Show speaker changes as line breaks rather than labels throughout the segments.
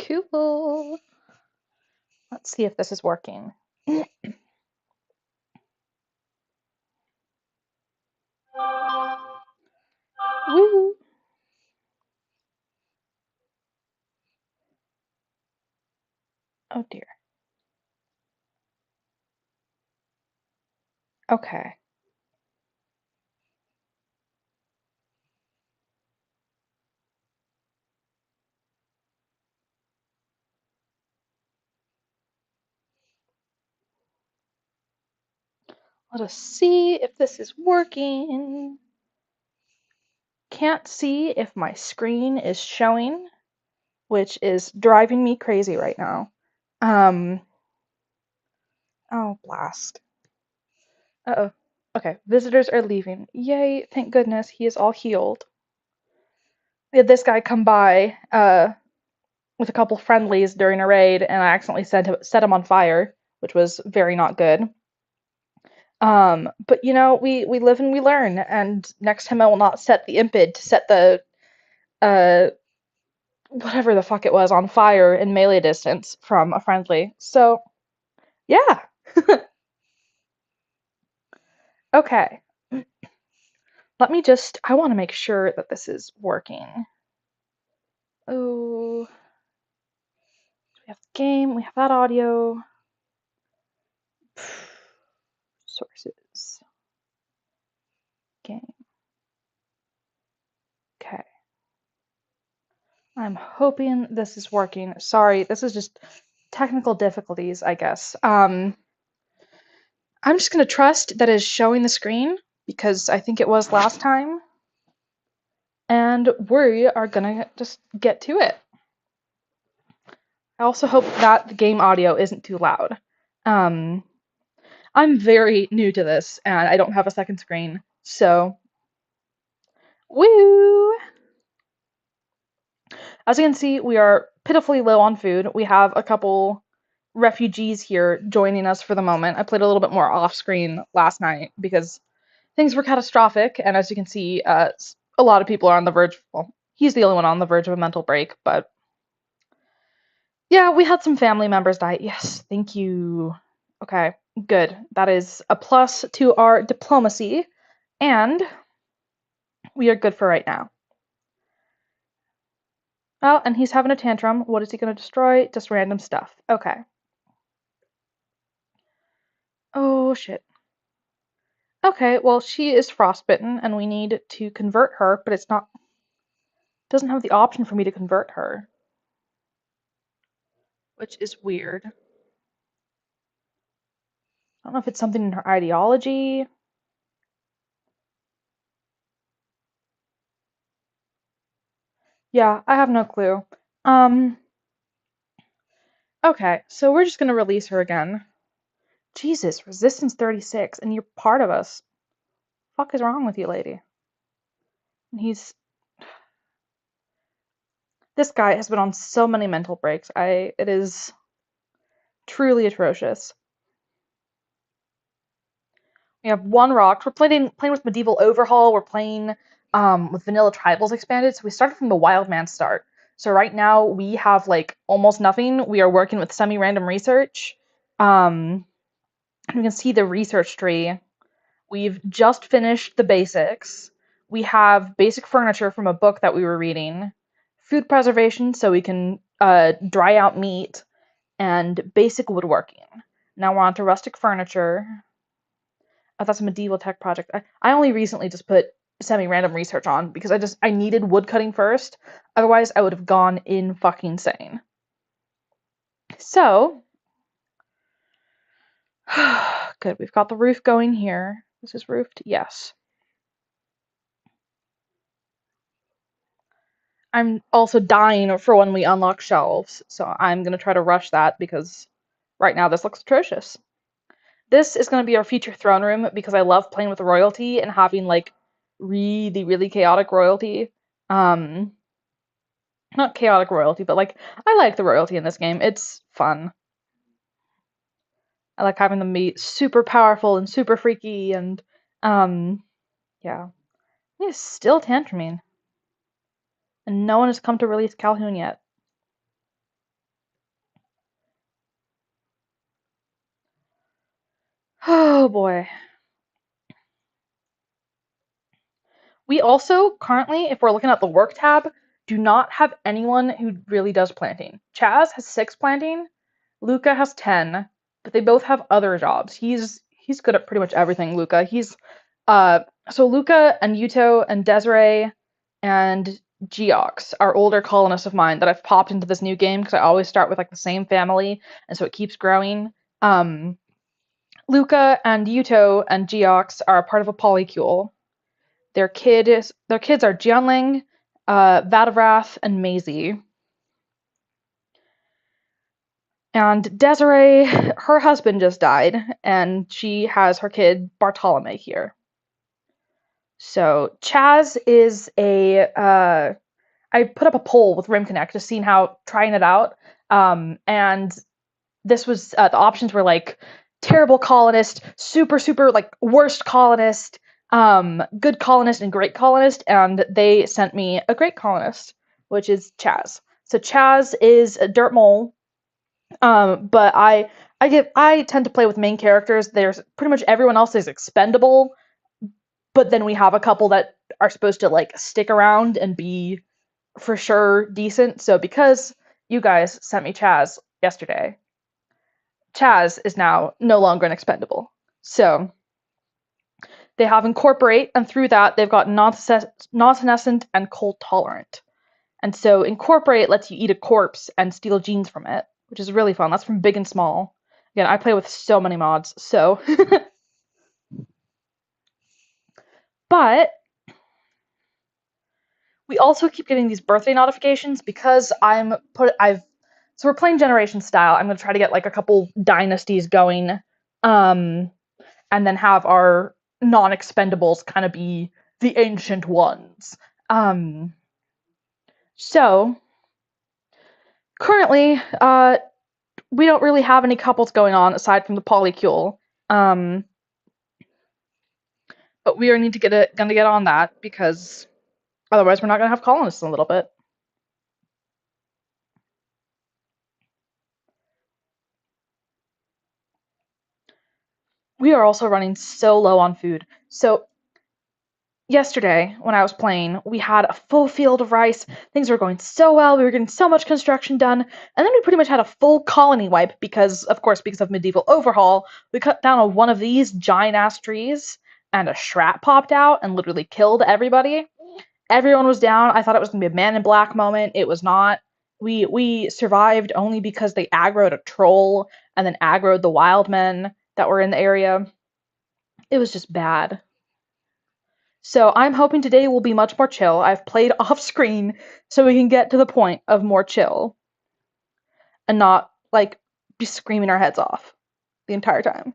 Cool. Let's see if this is working. Woo! Oh dear. Okay. Let us see if this is working. Can't see if my screen is showing, which is driving me crazy right now. Oh, blast. Uh-oh. Okay, visitors are leaving. Yay, thank goodness, he is all healed. We had this guy come by, with a couple friendlies during a raid, and I accidentally set him on fire, which was very not good. But you know, we live and we learn, and next time I will not set the impid to set the uh whatever the fuck it was on fire in melee distance from a friendly. So yeah. Okay. Let me just I want to make sure that this is working. Oh, we have the game, we have that audio. Sources. Game. Okay. I'm hoping this is working. Sorry, this is just technical difficulties, I guess. I'm just gonna trust that it's showing the screen because I think it was last time. And we are gonna just get to it. I also hope that the game audio isn't too loud. I'm very new to this and I don't have a second screen, so woo! As you can see, we are pitifully low on food. We have a couple refugees here joining us for the moment. I played a little bit more off screen last night because things were catastrophic, and as you can see, a lot of people are on the verge. Well, he's the only one on the verge of a mental break, but yeah, we had some family members die. Yes, thank you. Okay, good. That is a plus to our diplomacy, and we are good for right now. Oh, and he's having a tantrum. What is he going to destroy? Just random stuff. Okay. Oh, shit. Okay, well, she is frostbitten, and we need to convert her, but it's not. Doesn't have the option for me to convert her, which is weird. I don't know if it's something in her ideology. Yeah, I have no clue. Um, okay, so we're just gonna release her again. Jesus, resistance 36, and you're part of us. Fuck is wrong with you, lady? And this guy has been on so many mental breaks. It is truly atrocious. We have one rock. We're playing with Medieval Overhaul. We're playing with Vanilla Tribals expanded. So we started from the Wild Man start. So right now we have like almost nothing. We are working with semi-random research. You can see the research tree. We've just finished the basics. We have basic furniture from a book that we were reading, food preservation so we can dry out meat, and basic woodworking. Now we're on to rustic furniture. Oh, that's a medieval tech project. I only recently just put semi-random research on because I needed wood cutting first. Otherwise, I would have gone in fucking sane. So, good. We've got the roof going here. This is roofed? Yes. I'm also dying for when we unlock shelves, so I'm gonna try to rush that because right now this looks atrocious. This is gonna be our future throne room because I love playing with royalty and having like really, really chaotic royalty. Um, Not chaotic royalty, but like I like the royalty in this game. It's fun. I like having them be super powerful and super freaky and yeah. He is still tantruming. And no one has come to release Calhoun yet. Oh boy. We also currently, if we're looking at the work tab, do not have anyone who really does planting. Chaz has 6 planting, Luca has 10, but they both have other jobs. He's good at pretty much everything, Luca. He's uh so Luca and Yuto and Desiree and Geox are older colonists of mine that I've popped into this new game because I always start with like the same family and so it keeps growing. Luca and Yuto and Geox are a part of a polycule. Their kids are Jianling, Vadavrath, and Maisie. And Desiree, her husband just died, and she has her kid Bartolome here. So Chaz is a. I put up a poll with Rimconnect just seeing how trying it out, and this was the options were like terrible colonist, super super like worst colonist, good colonist, and great colonist, and they sent me a great colonist, which is Chaz. So Chaz is a dirt mole, but I tend to play with main characters. There's pretty much everyone else is expendable, but then we have a couple that are supposed to like stick around and be for sure decent. So because you guys sent me Chaz yesterday, Chaz is now no longer an expendable. So they have incorporate, and through that they've got non-senescent and cold tolerant. And so incorporate lets you eat a corpse and steal genes from it, which is really fun. That's from Big and Small. Again, I play with so many mods, so but we also keep getting these birthday notifications because so we're playing generation style. I'm gonna try to get like a couple dynasties going, and then have our non-expendables kind of be the ancient ones. Um, so currently, we don't really have any couples going on aside from the polycule. Um, but we are gonna get on that because otherwise we're not gonna have colonists in a little bit. We are also running so low on food. So yesterday when I was playing, we had a full field of rice. Things were going so well. We were getting so much construction done. And then we pretty much had a full colony wipe because, of course, because of medieval overhaul, we cut down on one of these giant ass trees and a shrap popped out and literally killed everybody. Everyone was down. I thought it was gonna be a Man in Black moment. It was not. We survived only because they aggroed a troll and then aggroed the wild men that were in the area. It was just bad. So I'm hoping today will be much more chill. I've played off screen so we can get to the point of more chill and not like be screaming our heads off the entire time.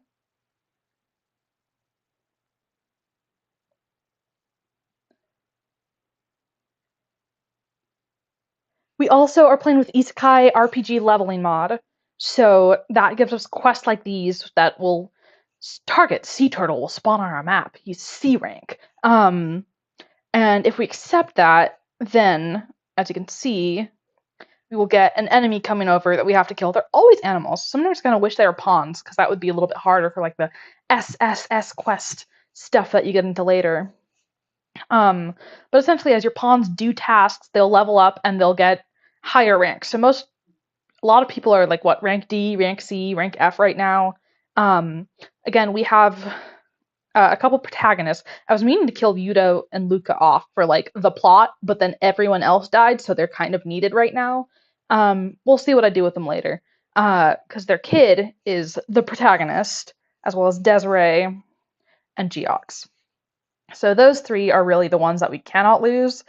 We also are playing with Isekai RPG leveling mod. So that gives us quests like these that will target sea turtle will spawn on our map. He's C rank. And if we accept that, then as you can see, we will get an enemy coming over that we have to kill. They're always animals. Sometimes I kind of wish they were pawns because that would be a little bit harder for like the SSS quest stuff that you get into later. But essentially, as your pawns do tasks, they'll level up and they'll get higher ranks. So a lot of people are like what rank D, rank C, rank F right now. Again, we have a couple protagonists. I was meaning to kill Yudo and Luca off for like the plot, but then everyone else died, so they're kind of needed right now. We'll see what I do with them later. Because their kid is the protagonist, as well as Desiree and Geox. So those three are really the ones that we cannot lose.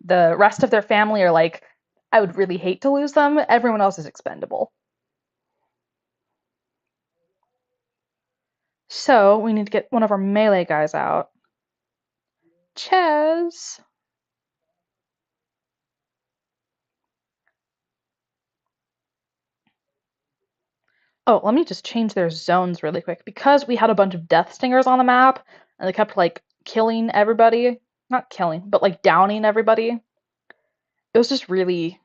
The rest of their family are like, I would really hate to lose them. Everyone else is expendable. So we need to get one of our melee guys out. Ches. Oh, let me just change their zones really quick. Because we had a bunch of death stingers on the map, and they kept like killing everybody. Not killing, but like downing everybody. It was just really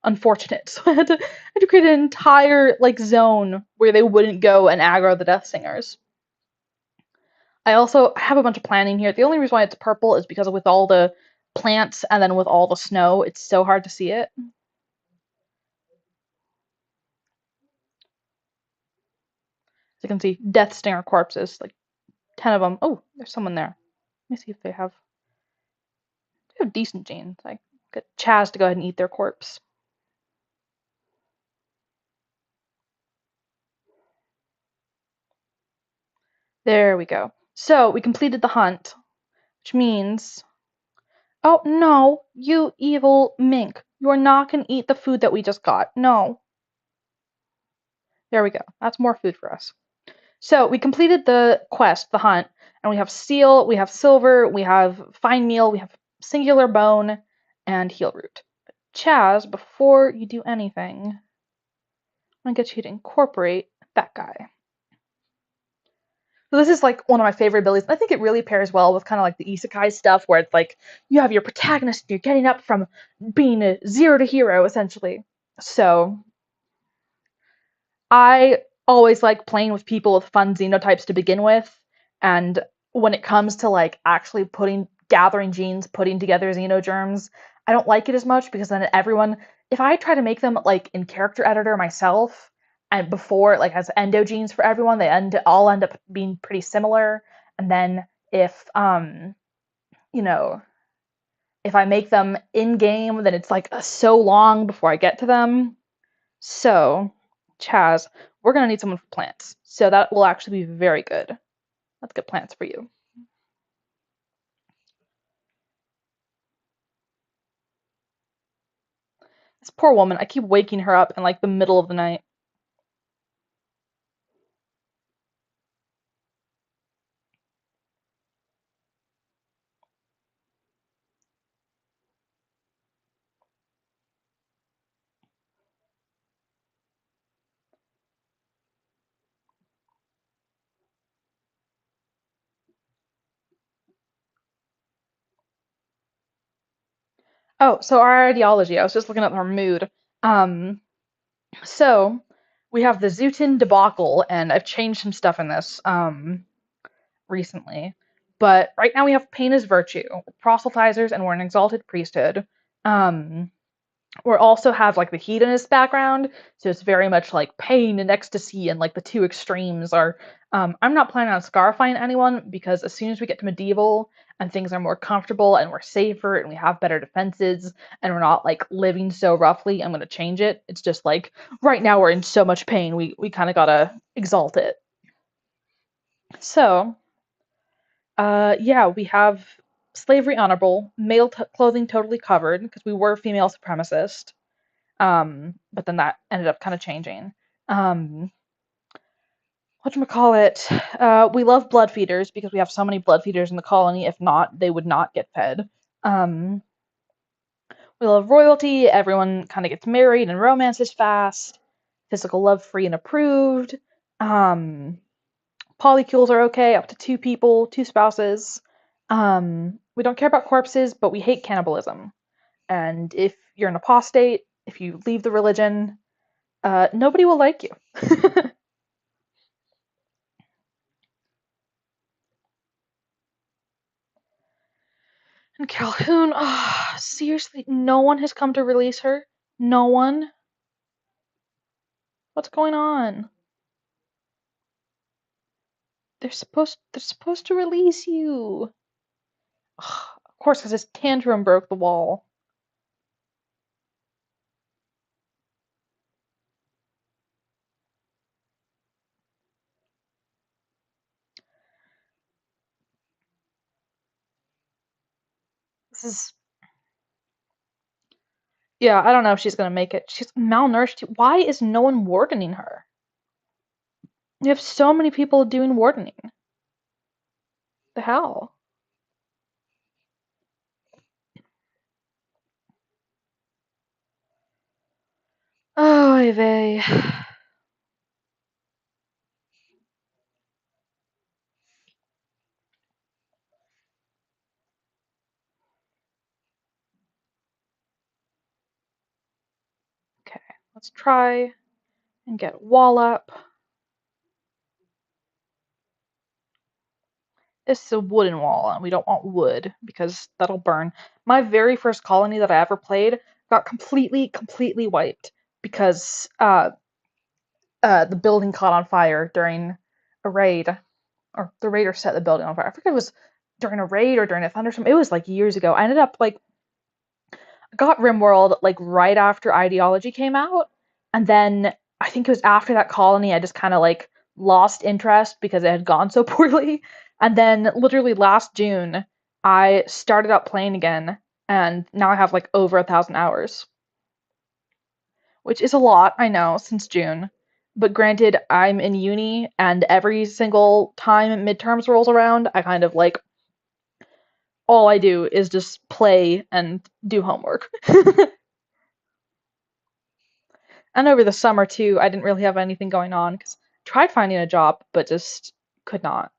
unfortunate. So I had to create an entire like zone where they wouldn't go and aggro the Death Singers. I also have a bunch of planting here. The only reason why it's purple is because with all the plants and then with all the snow, it's so hard to see it. As you can see, Death Stinger corpses, like 10 of them. Oh, there's someone there. Let me see if they have decent genes. I get Chaz to go ahead and eat their corpse. There we go. So we completed the hunt, which means, oh no, you evil mink. You're not gonna eat the food that we just got. No. There we go. That's more food for us. So we completed the quest, the hunt, and we have steel, we have silver, we have fine meal, we have singular bone, and heal root. Chaz, before you do anything, I'm gonna get you to incorporate that guy. So this is like one of my favorite abilities. I think it really pairs well with kind of like the isekai stuff where it's like you have your protagonist, you're getting up from being a zero to hero essentially. So I always like playing with people with fun xenotypes to begin with, and when it comes to like actually gathering genes, putting together xenogerms, I don't like it as much because then everyone, if I try to make them like in character editor myself, and before like as endogenes for everyone, all end up being pretty similar. And then if you know, if I make them in game, then it's like so long before I get to them. So, Chaz, we're gonna need someone for plants. So that will actually be very good. Let's get plants for you. This poor woman, I keep waking her up in like the middle of the night. Oh, so our ideology, I was just looking at her mood. Um, so we have the Zootin debacle, and I've changed some stuff in this recently. But right now we have pain as virtue, proselytizers, and we're an exalted priesthood. Um, we also have like the hedonist background, so it's very much like pain and ecstasy, and like the two extremes are. I'm not planning on scarifying anyone because as soon as we get to medieval and things are more comfortable and we're safer and we have better defenses and we're not like living so roughly, I'm gonna change it. It's just like right now we're in so much pain, we kind of gotta exalt it. So, yeah, we have slavery honorable, male clothing totally covered because we were female supremacist. But then that ended up kind of changing. Um, whatchamacallit? We love blood feeders because we have so many blood feeders in the colony. If not, they would not get fed. Um, we love royalty. Everyone kind of gets married and romances fast. Physical love free and approved. Um, polycules are okay, up to two people, two spouses. We don't care about corpses, but we hate cannibalism. And if you're an apostate, if you leave the religion, nobody will like you. And Calhoun, oh, seriously, no one has come to release her? No one? What's going on? They're supposed to release you. Ugh, of course, because his tantrum broke the wall. This is Yeah, I don't know if she's gonna make it. She's malnourished. Why is no one wardening her? You have so many people doing wardening. The hell? Oh, vey. Let's try and get wall up. This is a wooden wall, and we don't want wood because that'll burn. My very first colony that I ever played got completely wiped because the building caught on fire during a raid, or the raider set the building on fire. I forget if it was during a raid or during a thunderstorm. It was like years ago. I ended up like got Rimworld like right after Ideology came out, and then I think it was after that colony I just kind of like lost interest because it had gone so poorly. And then literally last June I started up playing again, and now I have like over 1,000 hours, which is a lot, I know, since June. But granted, I'm in uni, and every single time midterms rolls around, I kind of like all I do is just play and do homework. And over the summer too, I didn't really have anything going on because I tried finding a job, but just could not.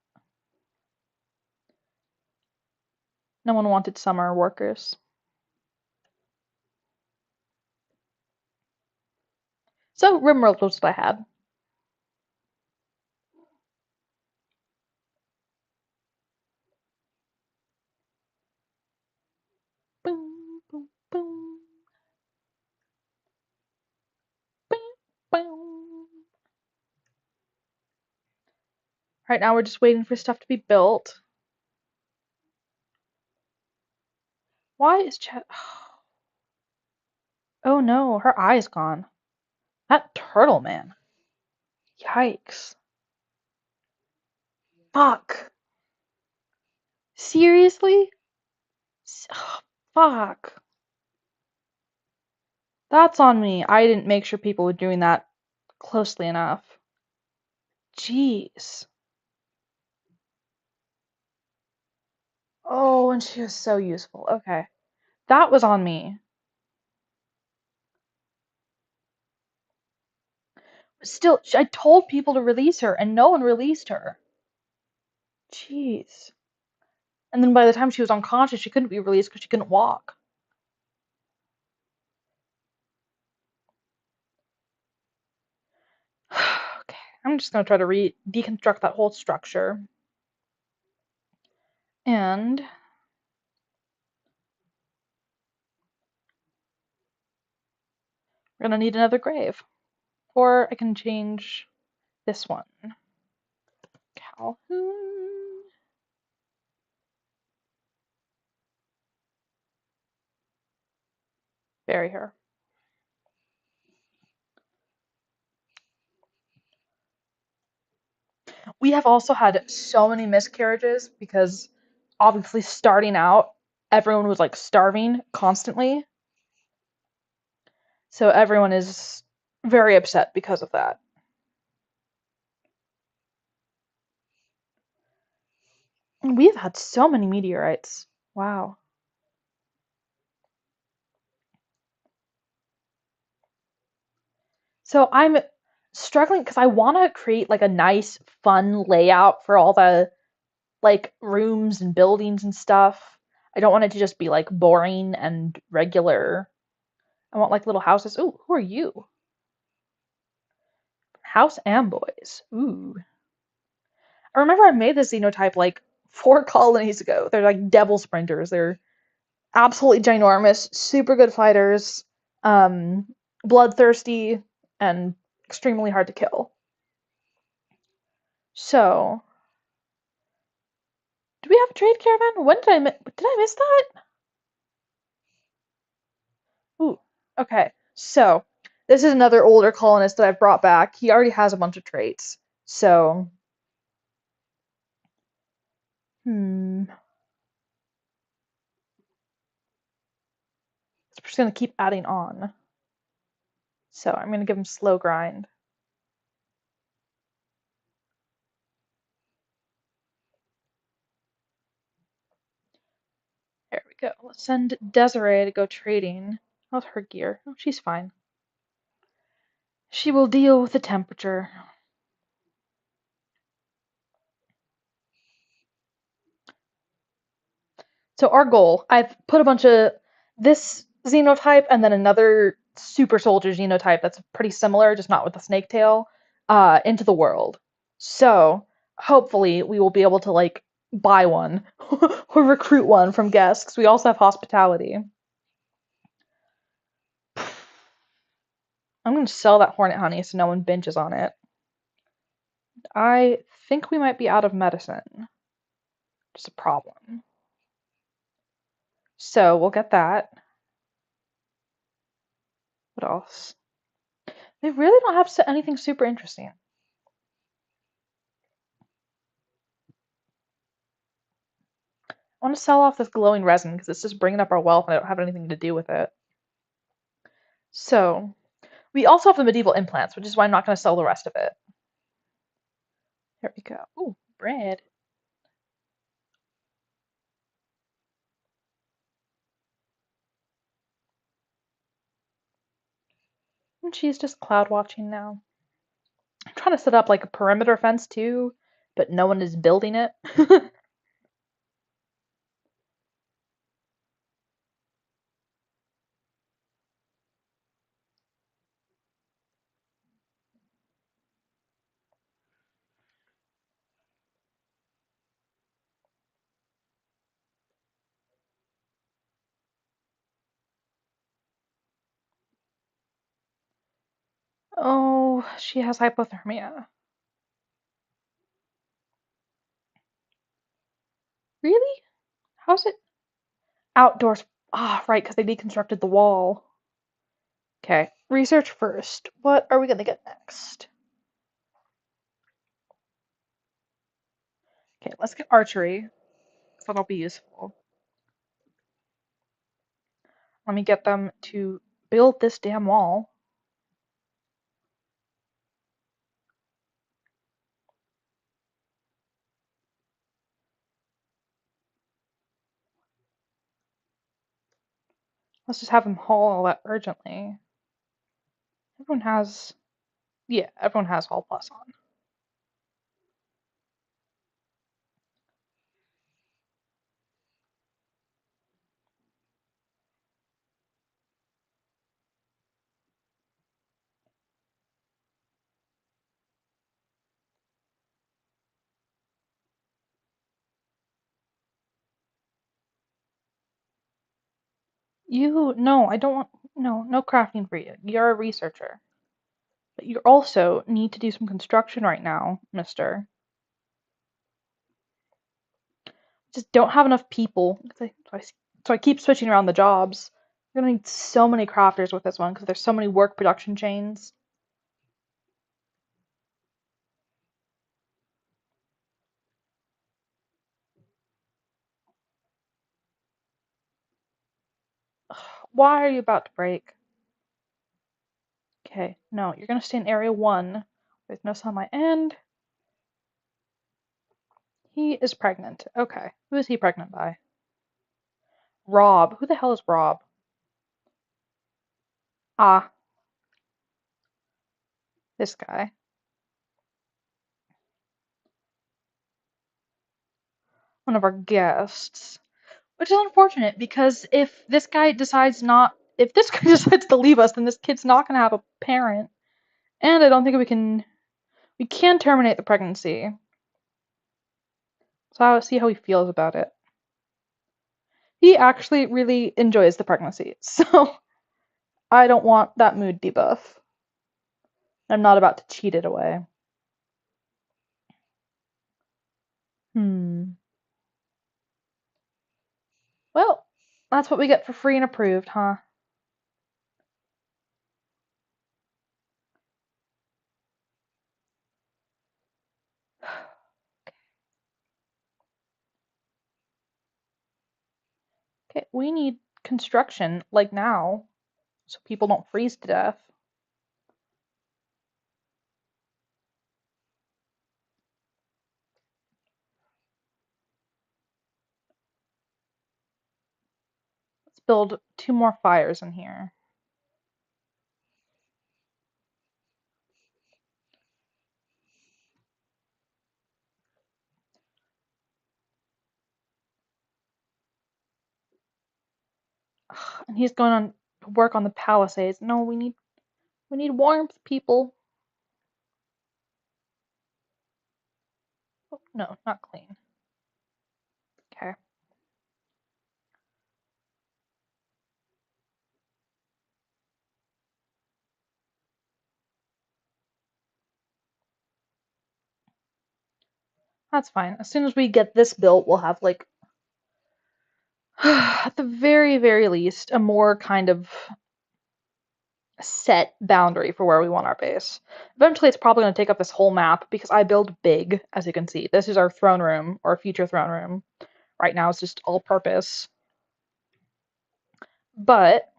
No one wanted summer workers. So Rimworld was what I had. Boom, boom, boom, boom, boom. Right now we're just waiting for stuff to be built. Why is Chat? Oh no, her eye's gone. That turtle man. Yikes. Fuck. Seriously? Fuck. That's on me. I didn't make sure people were doing that closely enough. Jeez. Oh, and she was so useful. Okay. That was on me. Still, I told people to release her, and no one released her. Jeez. And then by the time she was unconscious, she couldn't be released because she couldn't walk. Okay, I'm just gonna try to deconstruct that whole structure. And we're gonna need another grave. Or I can change this one. Calhoun. Bury her. We have also had so many miscarriages because obviously starting out, everyone was like starving constantly. So everyone is very upset because of that. And we've had so many meteorites. Wow. So I'm struggling because I want to create like a nice, fun layout for all the like rooms and buildings and stuff. I don't want it to just be like boring and regular. I want like little houses. Ooh, who are you? House Amboys. Ooh. I remember I made this xenotype like 4 colonies ago. They're like devil sprinters. They're absolutely ginormous, super good fighters, um, bloodthirsty, and extremely hard to kill. So, do we have a trade caravan? When did I miss that? Ooh, okay. So, this is another older colonist that I've brought back. He already has a bunch of traits. So, hmm. So we're just gonna keep adding on. So I'm gonna give him slow grind. There we go. Let's send Desiree to go trading. How's her gear? Oh, she's fine. She will deal with the temperature. So our goal, I've put a bunch of this xenotype and then another super soldier genotype that's pretty similar, just not with the snake tail, into the world. So hopefully we will be able to like buy one or recruit one from guests. 'Cause we also have hospitality. I'm gonna sell that hornet honey so no one binges on it. I think we might be out of medicine. Just a problem. So we'll get that. What else? They really don't have anything super interesting. I want to sell off this glowing resin because it's just bringing up our wealth and I don't have anything to do with it. So we also have the medieval implants, which is why I'm not going to sell the rest of it. Here we go. Ooh, bread. And she's just cloud watching now. I'm trying to set up like a perimeter fence too, but no one is building it. Oh, she has hypothermia. Really? How's it outdoors? Ah, right, because they deconstructed the wall. Okay, research first. What are we gonna get next? Okay, let's get archery. That'll be useful. Let me get them to build this damn wall. Let's just have them haul all that urgently. Everyone has, yeah, everyone has Haul Plus on. No, I don't want, no crafting for you. You're a researcher. But you also need to do some construction right now, mister. Just don't have enough people. So I keep switching around the jobs. We're gonna need so many crafters with this one because there's so many work production chains. Why are you about to break? Okay, no, you're gonna stay in area 1 with no sunlight. And he is pregnant. Okay, who is he pregnant by? Rob. Who the hell is Rob? Ah, this guy. One of our guests. Which is unfortunate because if this guy decides to leave us, then this kid's not gonna have a parent. And I don't think we can terminate the pregnancy. So I'll see how he feels about it. He actually really enjoys the pregnancy, so I don't want that mood debuff. I'm not about to cheat it away. Hmm. Well, that's what we get for free and approved, huh? Okay, we need construction, like now, so people don't freeze to death. Let's build 2 more fires in here. And he's going on Work on the palisades. No, we need warmth, people. Oh, no, not clean. Okay. That's fine. As soon as we get this built, we'll have like at the very, very least, a more kind of set boundary for where we want our base. Eventually, it's probably going to take up this whole map because I build big, as you can see. This is our throne room, or future throne room. Right now, it's just all purpose. But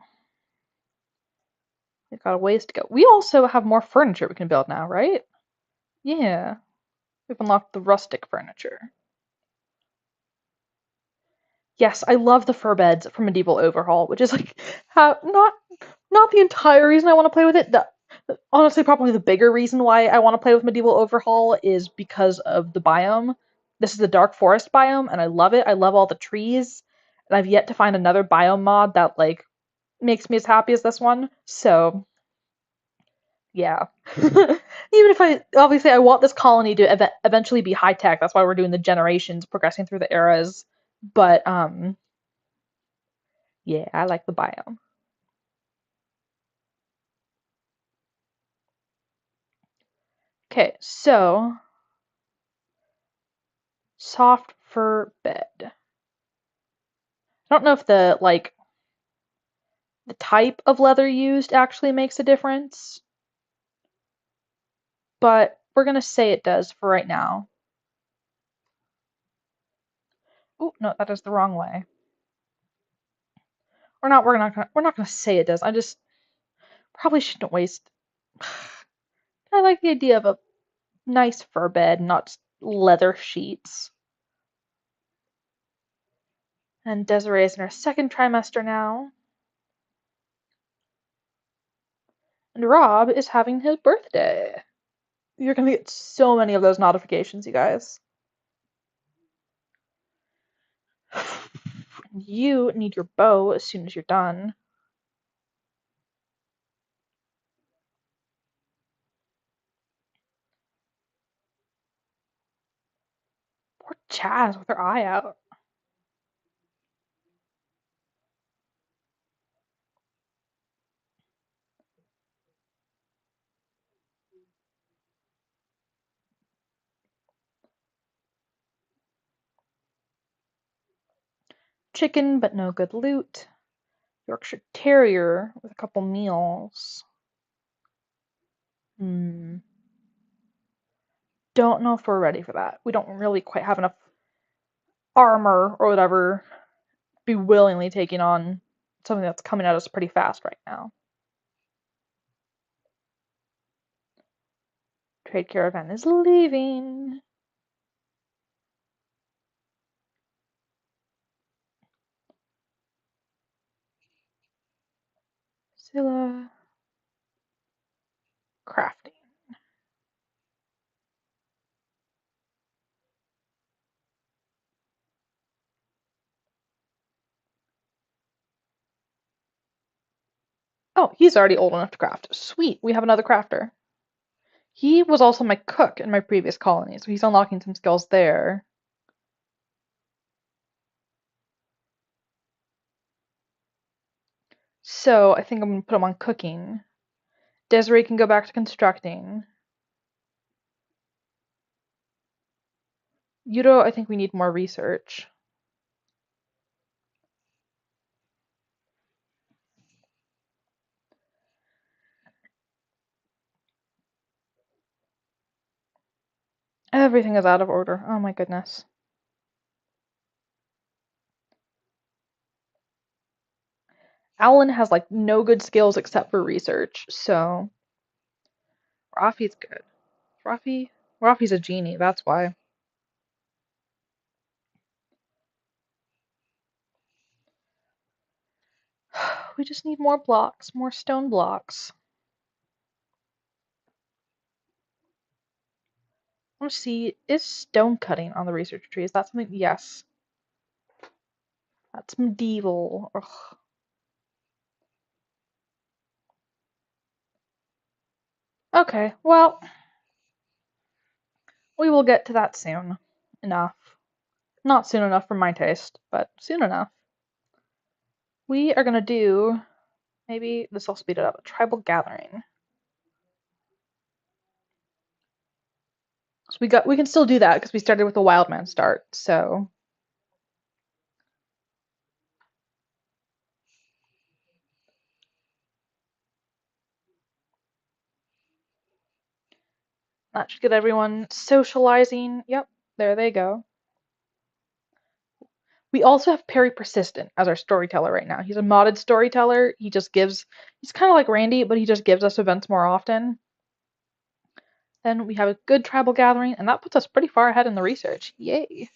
we've got a ways to go. We also have more furniture we can build now, right? Yeah. We've unlocked the rustic furniture. Yes, I love the fur beds from Medieval Overhaul, which is like how not the entire reason I want to play with it. Honestly, probably the bigger reason why I want to play with Medieval Overhaul is because of the biome. This is the dark forest biome, and I love it. I love all the trees, and I've yet to find another biome mod that like makes me as happy as this one. So yeah. Even if obviously I want this colony to eventually be high tech. That's why we're doing the generations, progressing through the eras. But yeah, I like the biome. Okay, so soft fur bed. I don't know if the type of leather used actually makes a difference, but we're gonna say it does for right now. Oh no, that is the wrong way. We're not gonna say it does. I just probably shouldn't waste. I like the idea of a nice fur bed, not leather sheets. And Desiree is in her second trimester now. And Rob is having his birthday. You're gonna get so many of those notifications, you guys. You need your bow as soon as you're done. Poor Chaz with her eye out. Chicken, but no good loot. Yorkshire Terrier with a couple meals. Hmm. Don't know if we're ready for that. We don't really quite have enough armor or whatever to be willingly taking on something that's coming at us pretty fast right now. Trade caravan is leaving. Scylla. Crafting. Oh, he's already old enough to craft. Sweet, we have another crafter. He was also my cook in my previous colony, so he's unlocking some skills there. So I think I'm gonna put him on cooking. Desiree can go back to constructing. Yudo, I think we need more research. Everything is out of order. Oh my goodness. Alan has like no good skills except for research, so Rafi's good. Rafi's a genie, that's why. We just need more blocks, more stone blocks. I want to see, is stone cutting on the research tree? Is that something? Yes. That's medieval. Ugh. Okay, well, we will get to that soon enough. Not soon enough for my taste, but soon enough. We are gonna do, maybe this will speed it up, a tribal gathering. So we can still do that because we started with a wild man start. So that should get everyone socializing. Yep, there they go. We also have Perry Persistent as our storyteller right now. He's a modded storyteller. He's kind of like Randy, but he just gives us events more often. Then we have a good tribal gathering, and that puts us pretty far ahead in the research. Yay.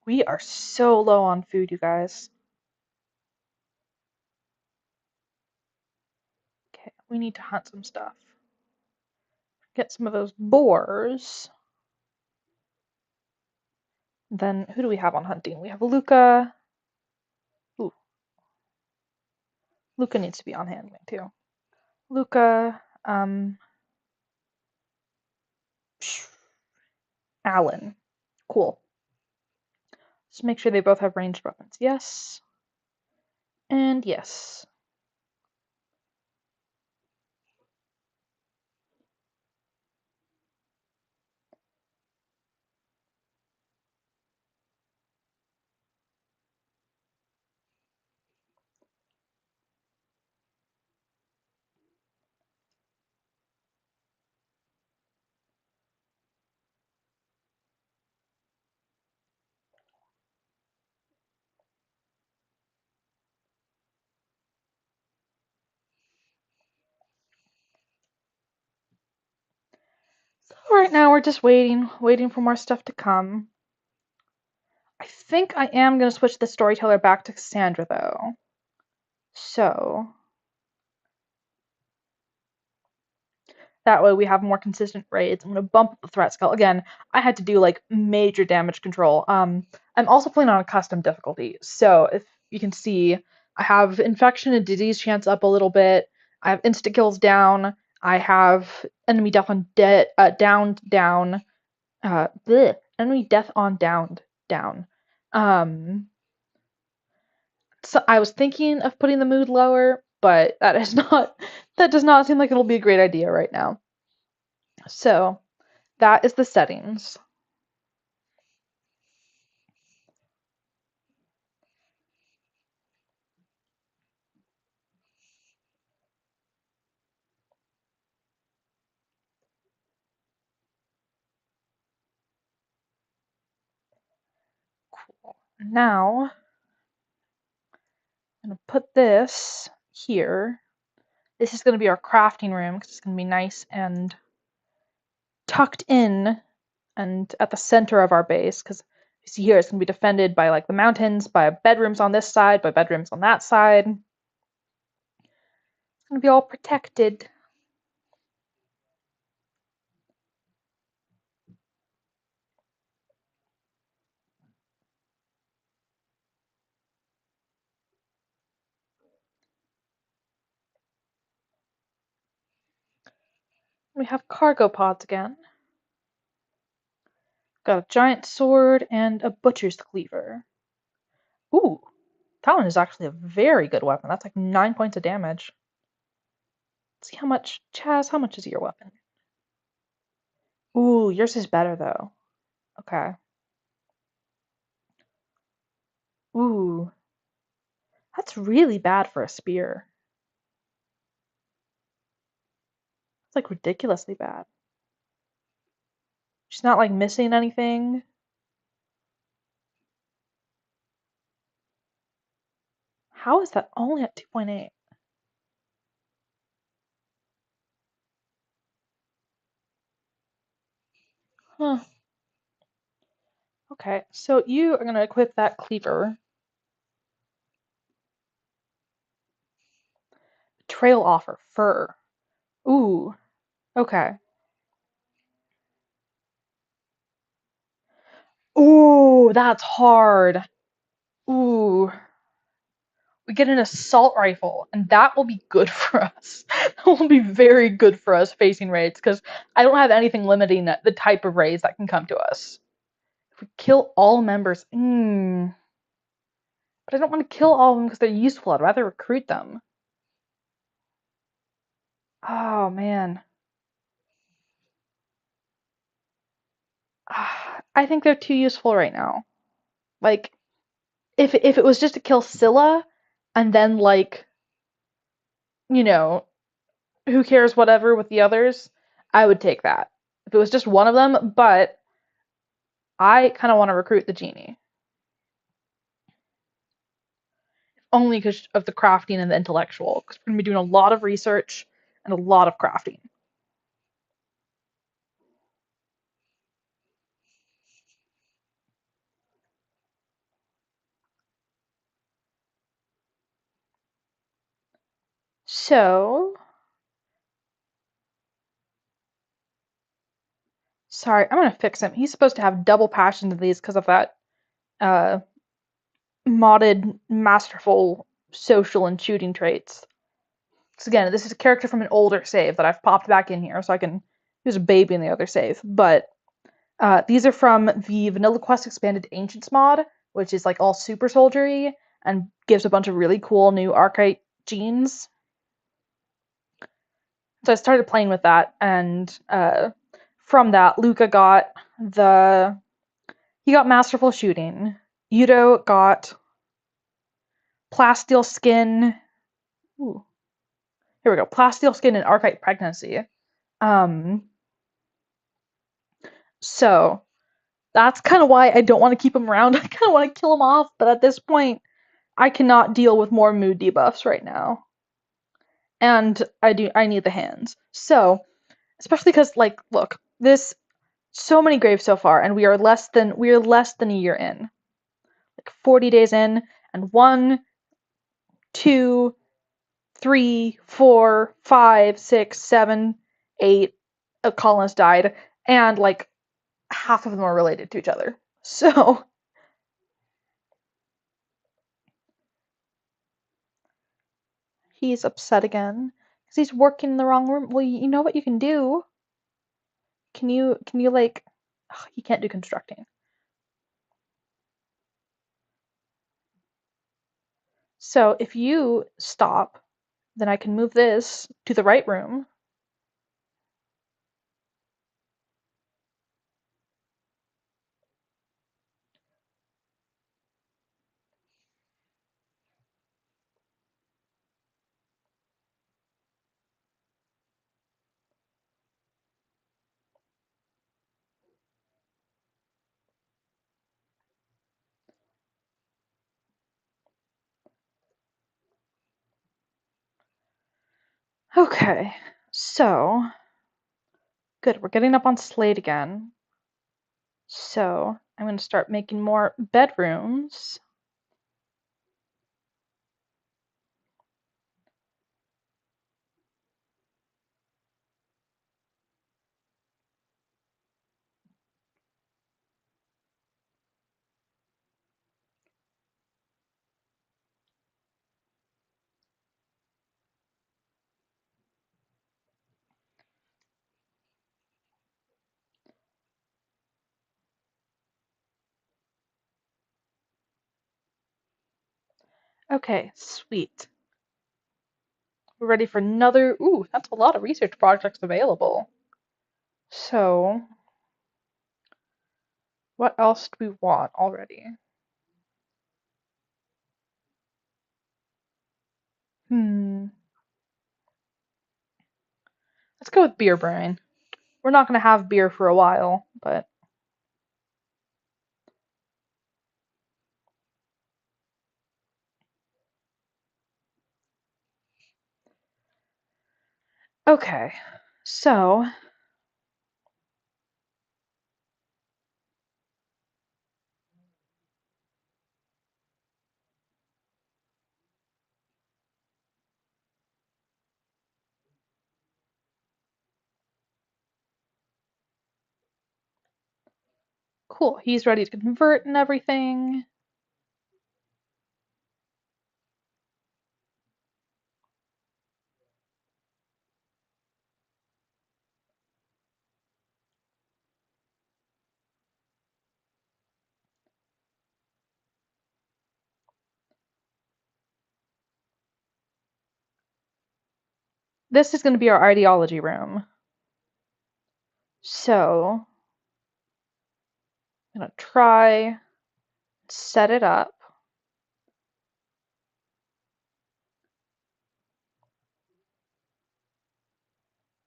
We are so low on food, you guys. Okay, we need to hunt some stuff. Get some of those boars. Then who do we have on hunting? We have Luca. Ooh, Luca needs to be on handling too. Luca, Alan. Cool. Just make sure they both have ranged weapons. Yes. And yes. So right now we're just waiting for more stuff to come. I think I am going to switch the storyteller back to Cassandra though. So that way we have more consistent raids. I'm going to bump up the threat scale. Again, I had to do like major damage control. I'm also playing on a custom difficulty. So if you can see, I have infection and disease chance up a little bit. I have insta kills down. I have enemy death on down. Enemy death on down. Um, so I was thinking of putting the mood lower, but that does not seem like it'll be a great idea right now. So that is the settings. Cool. Now I'm gonna put this here. This is gonna be our crafting room because it's gonna be nice and tucked in and at the center of our base because you see here it's gonna be defended by like the mountains, by bedrooms on this side, by bedrooms on that side. It's gonna be all protected. We have cargo pods again. Got a giant sword and a butcher's cleaver. Ooh, that one is actually a very good weapon. That's like 9 points of damage. Let's see how much. Chaz, how much is your weapon? Ooh, yours is better though. Okay. Ooh, that's really bad for a spear. It's like ridiculously bad. She's not like missing anything. How is that only at 2.8? Huh. Okay, so you are gonna equip that cleaver. Trail offer fur. Ooh. Okay. Ooh, Oh, that's hard. Ooh. We get an assault rifle, and that will be good for us. That will be very good for us facing raids, because I don't have anything limiting the type of raids that can come to us. If we kill all members, but I don't want to kill all of them because they're useful. I'd rather recruit them. Oh man. I think they're too useful right now. Like, if it was just to kill Scylla, and then like, you know, who cares whatever with the others, I would take that. If it was just one of them, but I kind of want to recruit the genie. Only because of the crafting and the intellectual, because we're going to be doing a lot of research and a lot of crafting. So, sorry, I'm going to fix him. He's supposed to have double passion to these because of that uh, modded, masterful social and shooting traits. So again, this is a character from an older save that I've popped back in here so I can use a baby in the other save. But these are from the Vanilla Quest Expanded Ancients mod, which is like all super soldiery and gives a bunch of really cool new archetype genes. So I started playing with that, and from that, Luca got he got Masterful Shooting. Yudo got Plasteel Skin. Ooh, here we go. Plasteel Skin and Archetype Pregnancy. Um, so that's kind of why I don't want to keep him around. I kind of want to kill him off, but at this point, I cannot deal with more mood debuffs right now. And I need the hands. So, especially because like look, this so many graves so far, and we are less than a year in. Like 40 days in, and 1, 2, 3, 4, 5, 6, 7, 8 colonists died, and like half of them are related to each other. So he's upset again because he's working in the wrong room. Well, you know what you can do? Can you like? Ugh, he can't do constructing. So if you stop, then I can move this to the right room. Okay, so good. We're getting up on Slate again. So I'm going to start making more bedrooms. Okay, sweet. We're ready for another. Ooh, that's a lot of research projects available. So, what else do we want already? Hmm. Let's go with beer brewing. We're not going to have beer for a while, but okay. So, Cool. He's ready to convert and everything. This is going to be our ideology room. So I'm going to try set it up.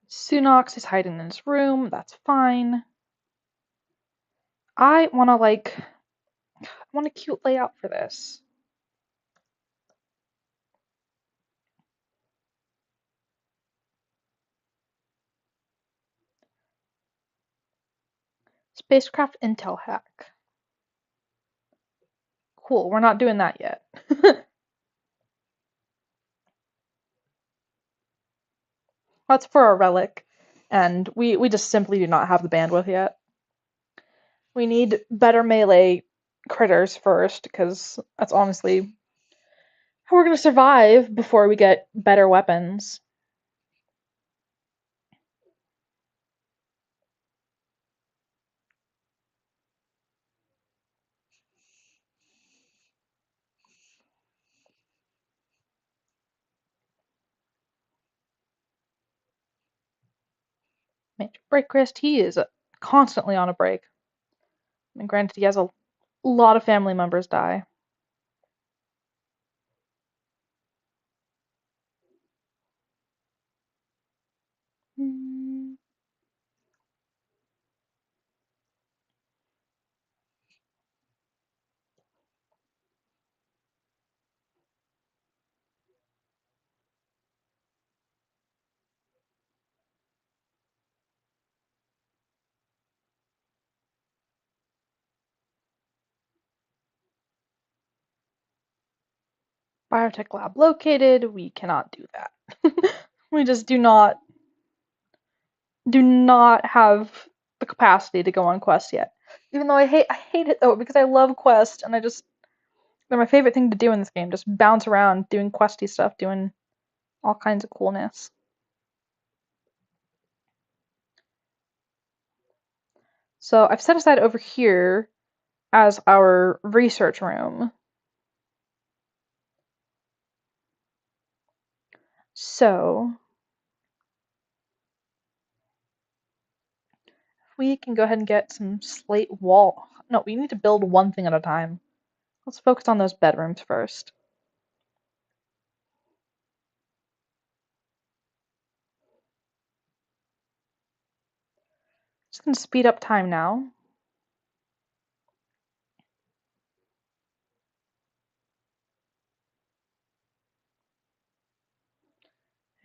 Sunox is hiding in his room. That's fine. I want to I want a cute layout for this. Spacecraft intel hack. Cool, we're not doing that yet. That's for a relic, and we just simply do not have the bandwidth yet. We need better melee critters first, because that's honestly how we're going to survive before we get better weapons. Major break Christ, he is constantly on a break. And granted, he has a lot of family members die. Biotech lab located. We cannot do that. We just do not have the capacity to go on quest yet. Even though I hate it though, because I love quest and they're my favorite thing to do in this game. Just bounce around doing questy stuff, doing all kinds of coolness. So I've set aside over here as our research room. So we can go ahead and get some slate wall. No, we need to build one thing at a time. Let's focus on those bedrooms first. Just gonna speed up time now.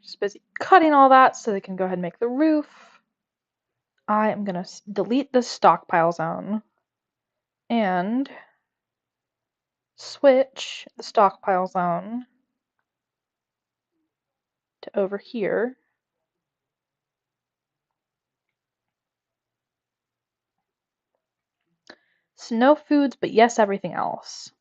Just busy cutting all that so they can go ahead and make the roof. I am gonna delete the stockpile zone and switch the stockpile zone to over here. So no foods, but yes, everything else.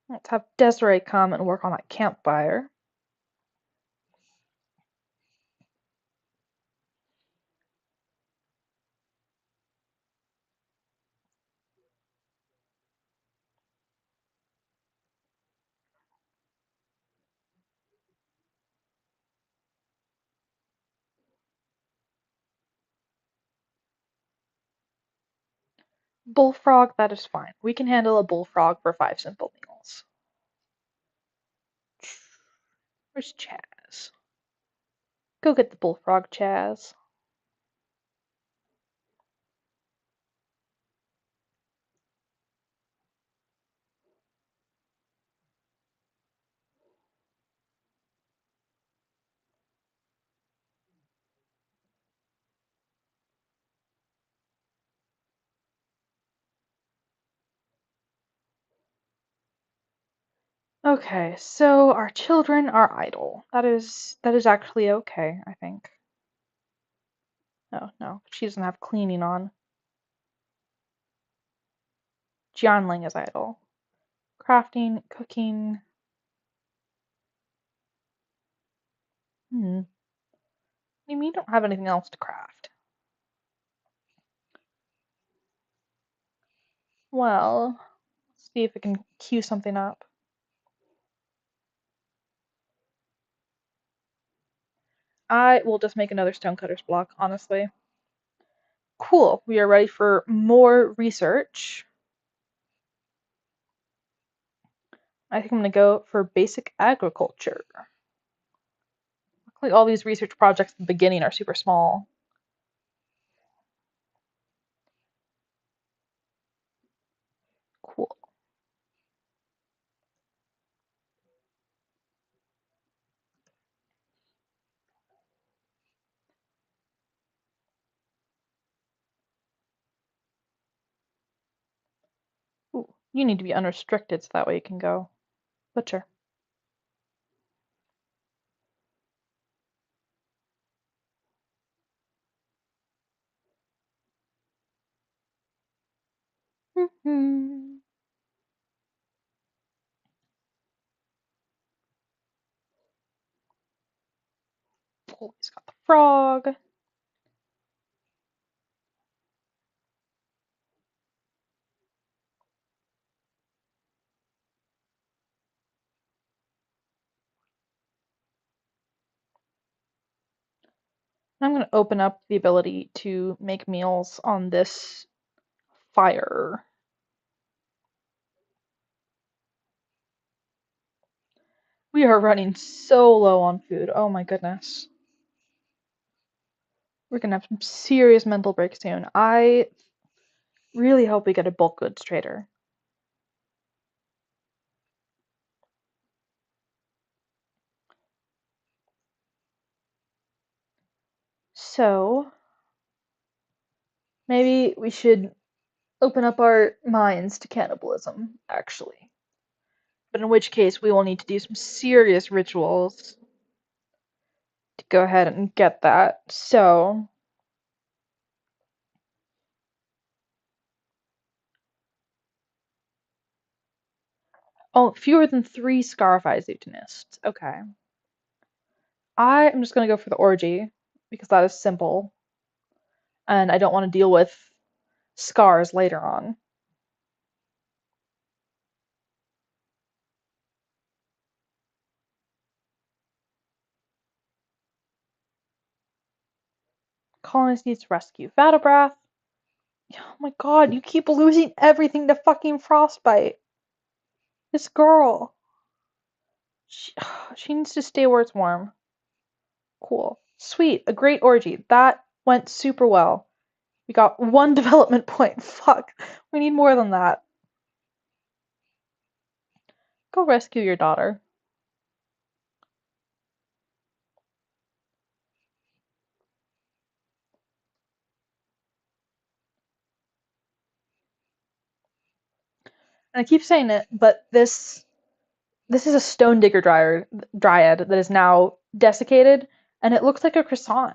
Let's have Desiree come and work on that campfire. Bullfrog, that is fine. We can handle a bullfrog for 5 simple meals. Where's Chaz? Go get the bullfrog, Chaz. Okay, so our children are idle. That is actually okay, I think. Oh no, she doesn't have cleaning on. Jianling is idle. Crafting, cooking. Hmm. You mean you don't have anything else to craft? Well, let's see if I can cue something up. I will just make another stonecutter's block, honestly. Cool. We are ready for more research. I think I'm gonna go for basic agriculture. Like all these research projects at the beginning are super small. Cool. Ooh, you need to be unrestricted so that way you can go butcher. Mm-hmm. Always got the frog. I'm going to open up the ability to make meals on this fire. We are running so low on food. Oh my goodness. We're going to have some serious mental breaks soon. I really hope we get a bulk goods trader. So, maybe we should open up our minds to cannibalism, actually. But in which case, we will need to do some serious rituals to go ahead and get that. So, oh, fewer than 3 scarified Zootanists. Okay. I am just going to go for the orgy because that is simple and I don't want to deal with scars later on. Colonist needs rescue. Vatabrath. Oh my god, you keep losing everything to fucking frostbite. This girl. She, she needs to stay where it's warm. Cool. Sweet. A great orgy. That went super well. We got 1 development point. Fuck. We need more than that. Go rescue your daughter. And I keep saying it, but this is a stone digger dryad that is now desiccated, and it looks like a croissant.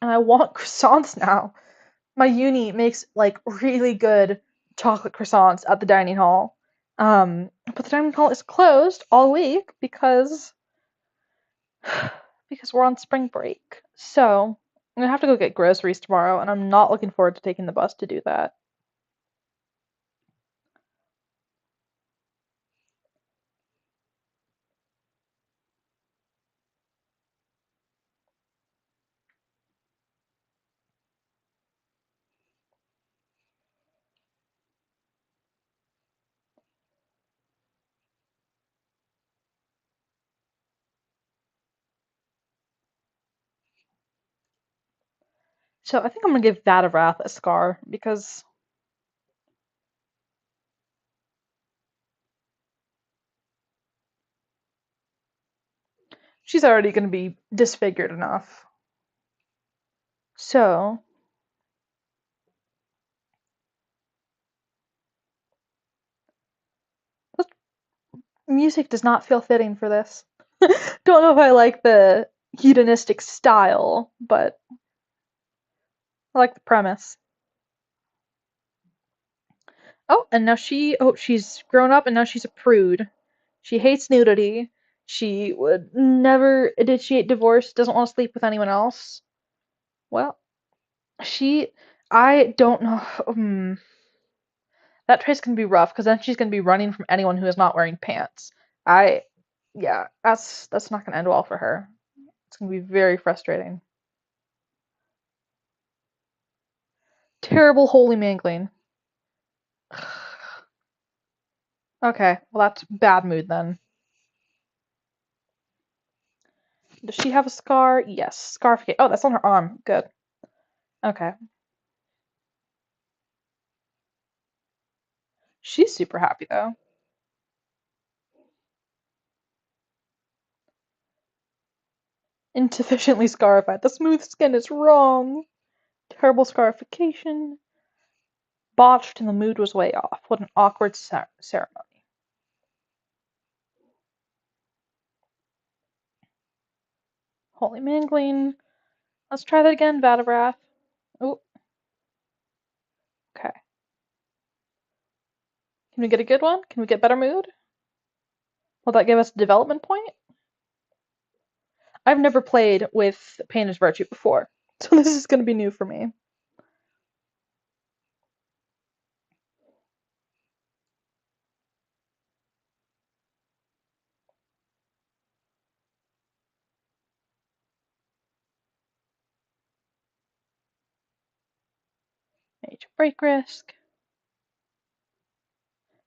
And I want croissants now. My uni makes like really good chocolate croissants at the dining hall. But the dining hall is closed all week because we're on spring break. So I'm gonna have to go get groceries tomorrow, and I'm not looking forward to taking the bus to do that. So I think I'm gonna give Vadavrath a scar because she's already gonna be disfigured enough. So Music does not feel fitting for this. Don't know if I like the hedonistic style, but I like the premise. Oh, and now she's grown up and now she's a prude. She hates nudity. She would never initiate divorce, doesn't want to sleep with anyone else. Well, she, I don't know. That trait's gonna be rough because then she's gonna be running from anyone who is not wearing pants. I, yeah, that's not gonna end well for her. It's gonna be very frustrating. Terrible holy mangling. Okay, well that's bad mood then. Does she have a scar? Yes, scarification. Oh, that's on her arm. Good. Okay. She's super happy though. Insufficiently scarified. The smooth skin is wrong. Terrible scarification. Botched and the mood was way off. What an awkward ceremony. Holy mangling. Let's try that again, Vadavrath. Oh, okay. Can we get a good one? Can we get better mood? Will that give us a development point? I've never played with Pain is Virtue before, so this is going to be new for me. Major break risk.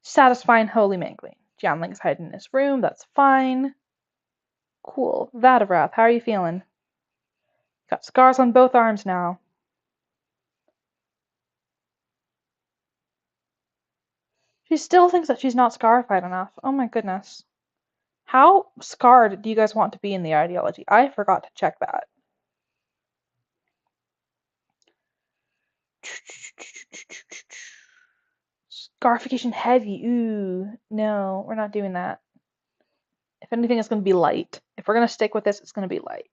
Satisfying holy mangling. Janling's hiding in his room, that's fine. Cool. Vadavrath, how are you feeling? Got scars on both arms now. She still thinks that she's not scarified enough. Oh my goodness. How scarred do you guys want to be in the ideology? I forgot to check that. Scarification heavy. Ooh, no, we're not doing that. If anything, it's going to be light. If we're going to stick with this, it's going to be light.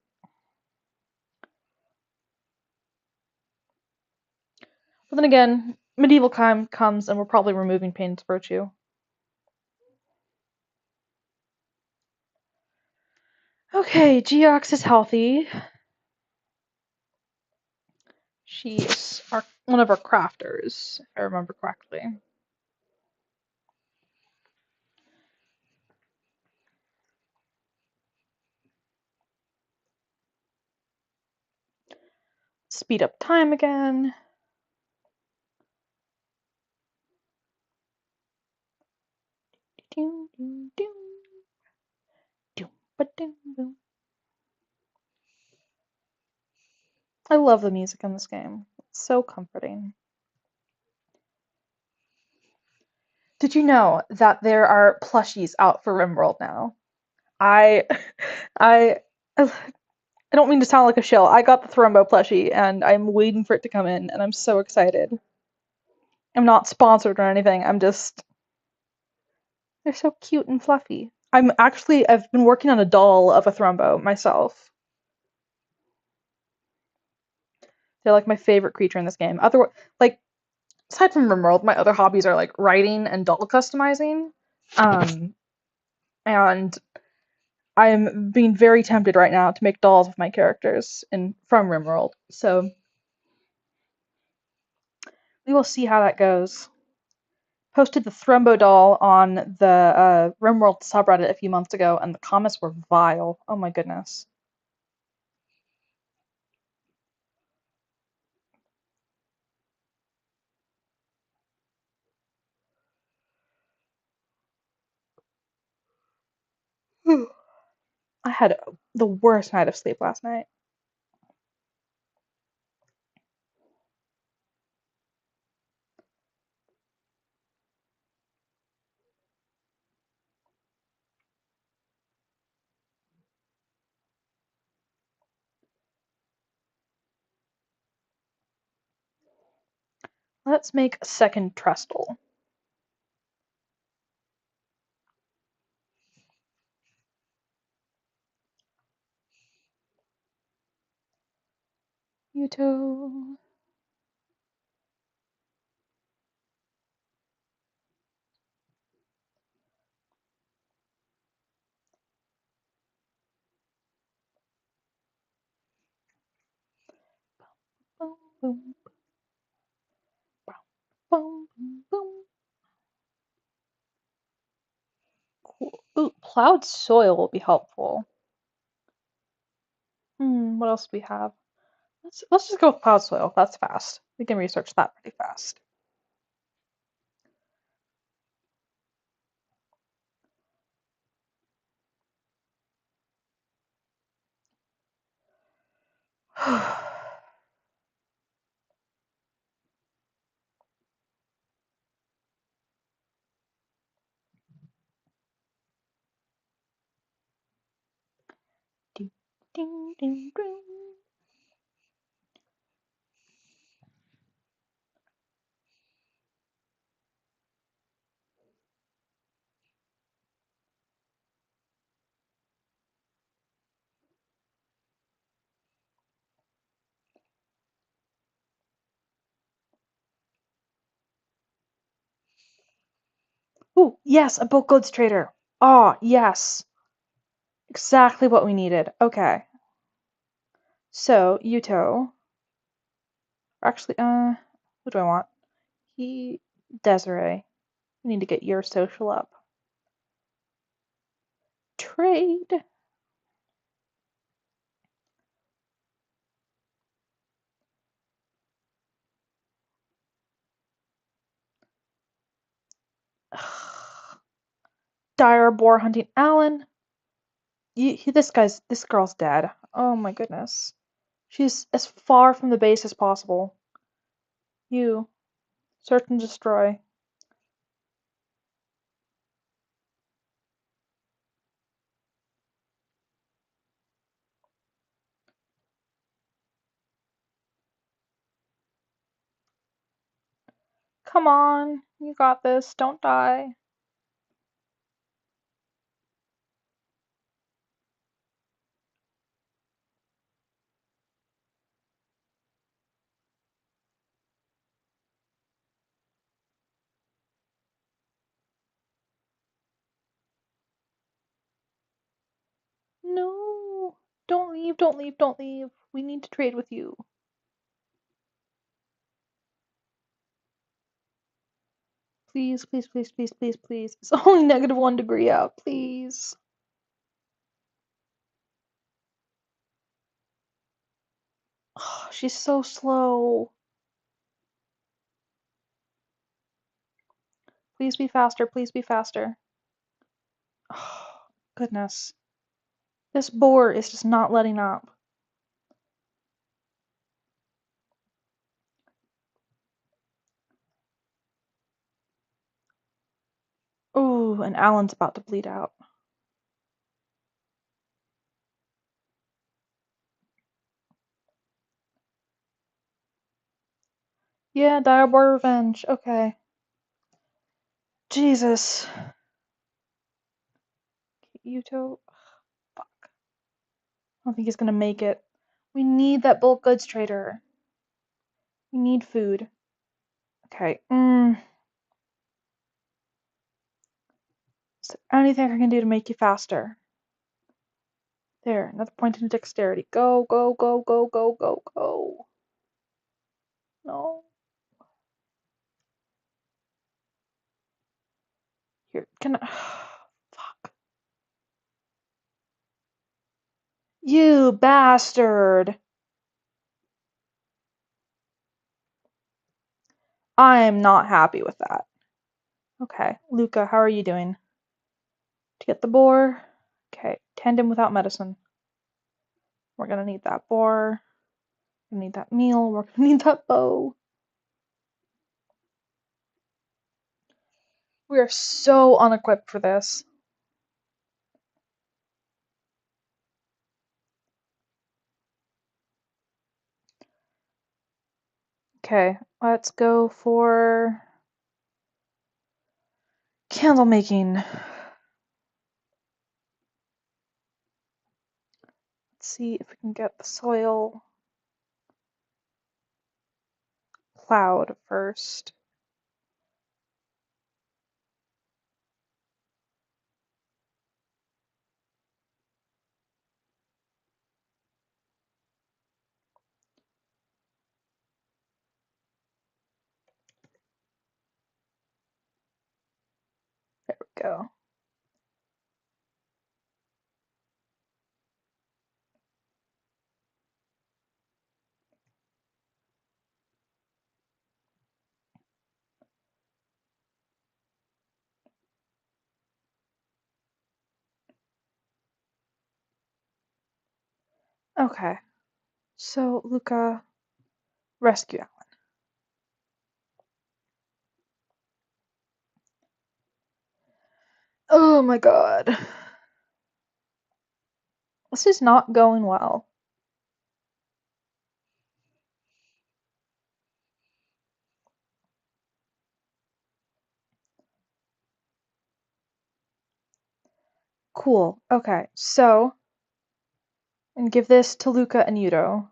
But then again, medieval time comes and we're probably removing Pain's Virtue. Okay, Geox is healthy. She is one of our crafters, if I remember correctly. Speed up time again. I love the music in this game. It's so comforting. Did you know that there are plushies out for Rimworld now? I I I don't mean to sound like a shill. I got the Thrumbo plushie and I'm waiting for it to come in and I'm so excited. I'm not sponsored or anything. They're so cute and fluffy. I've been working on a doll of a Thrumbo myself. They're like my favorite creature in this game. Like aside from Rimworld, my other hobbies are like writing and doll customizing. And I'm being very tempted right now to make dolls of my characters from Rimworld. So we will see how that goes. Posted the Thrumbo doll on the Rimworld subreddit a few months ago, and the comments were vile. Oh my goodness. I had the worst night of sleep last night. Let's make a second trestle. Yuto. Boom, boom, boom, boom, boom. Cool. Ooh, plowed soil will be helpful. What else do we have? Let's just go with plowed soil. That's fast. We can research that pretty fast. Ding, ding, ding, ding. Ooh, yes, a bulk goods trader. Oh, yes. Exactly what we needed. Okay. So, Yuto. Actually, who do I want? Desiree. We need to get your social up. Trade. Dire boar hunting Alan. This girl's dead. Oh my goodness. She's as far from the base as possible. You. Search and destroy. Come on. You got this. Don't die. No. Don't leave, don't leave, don't leave. We need to trade with you. Please, please, please, please, please, please. It's only -1 degree out. Please. Oh, she's so slow. Please be faster. Please be faster. Oh, goodness. This boar is just not letting up. Ooh, and Alan's about to bleed out. Yeah, dire boar revenge. Okay. Jesus. Yuto. Fuck. I don't think he's gonna make it. We need that bulk goods trader. We need food. Okay. Is there anything I can do to make you faster? There, another point in dexterity. Go, go, go, go, go, go, go. No. Here, can I? Fuck. You bastard! I am not happy with that. Okay, Luca, how are you doing? To get the boar. Okay, tend him without medicine. We're gonna need that boar. We're gonna need that meal. We're gonna need that bow. We are so unequipped for this. Okay, let's go for candle making. Let's see if we can get the soil. cloud first. There we go. Okay. So, Luca, rescue Alan. Oh my god. This is not going well. Cool. Okay, so, and give this to Luca and Yuto,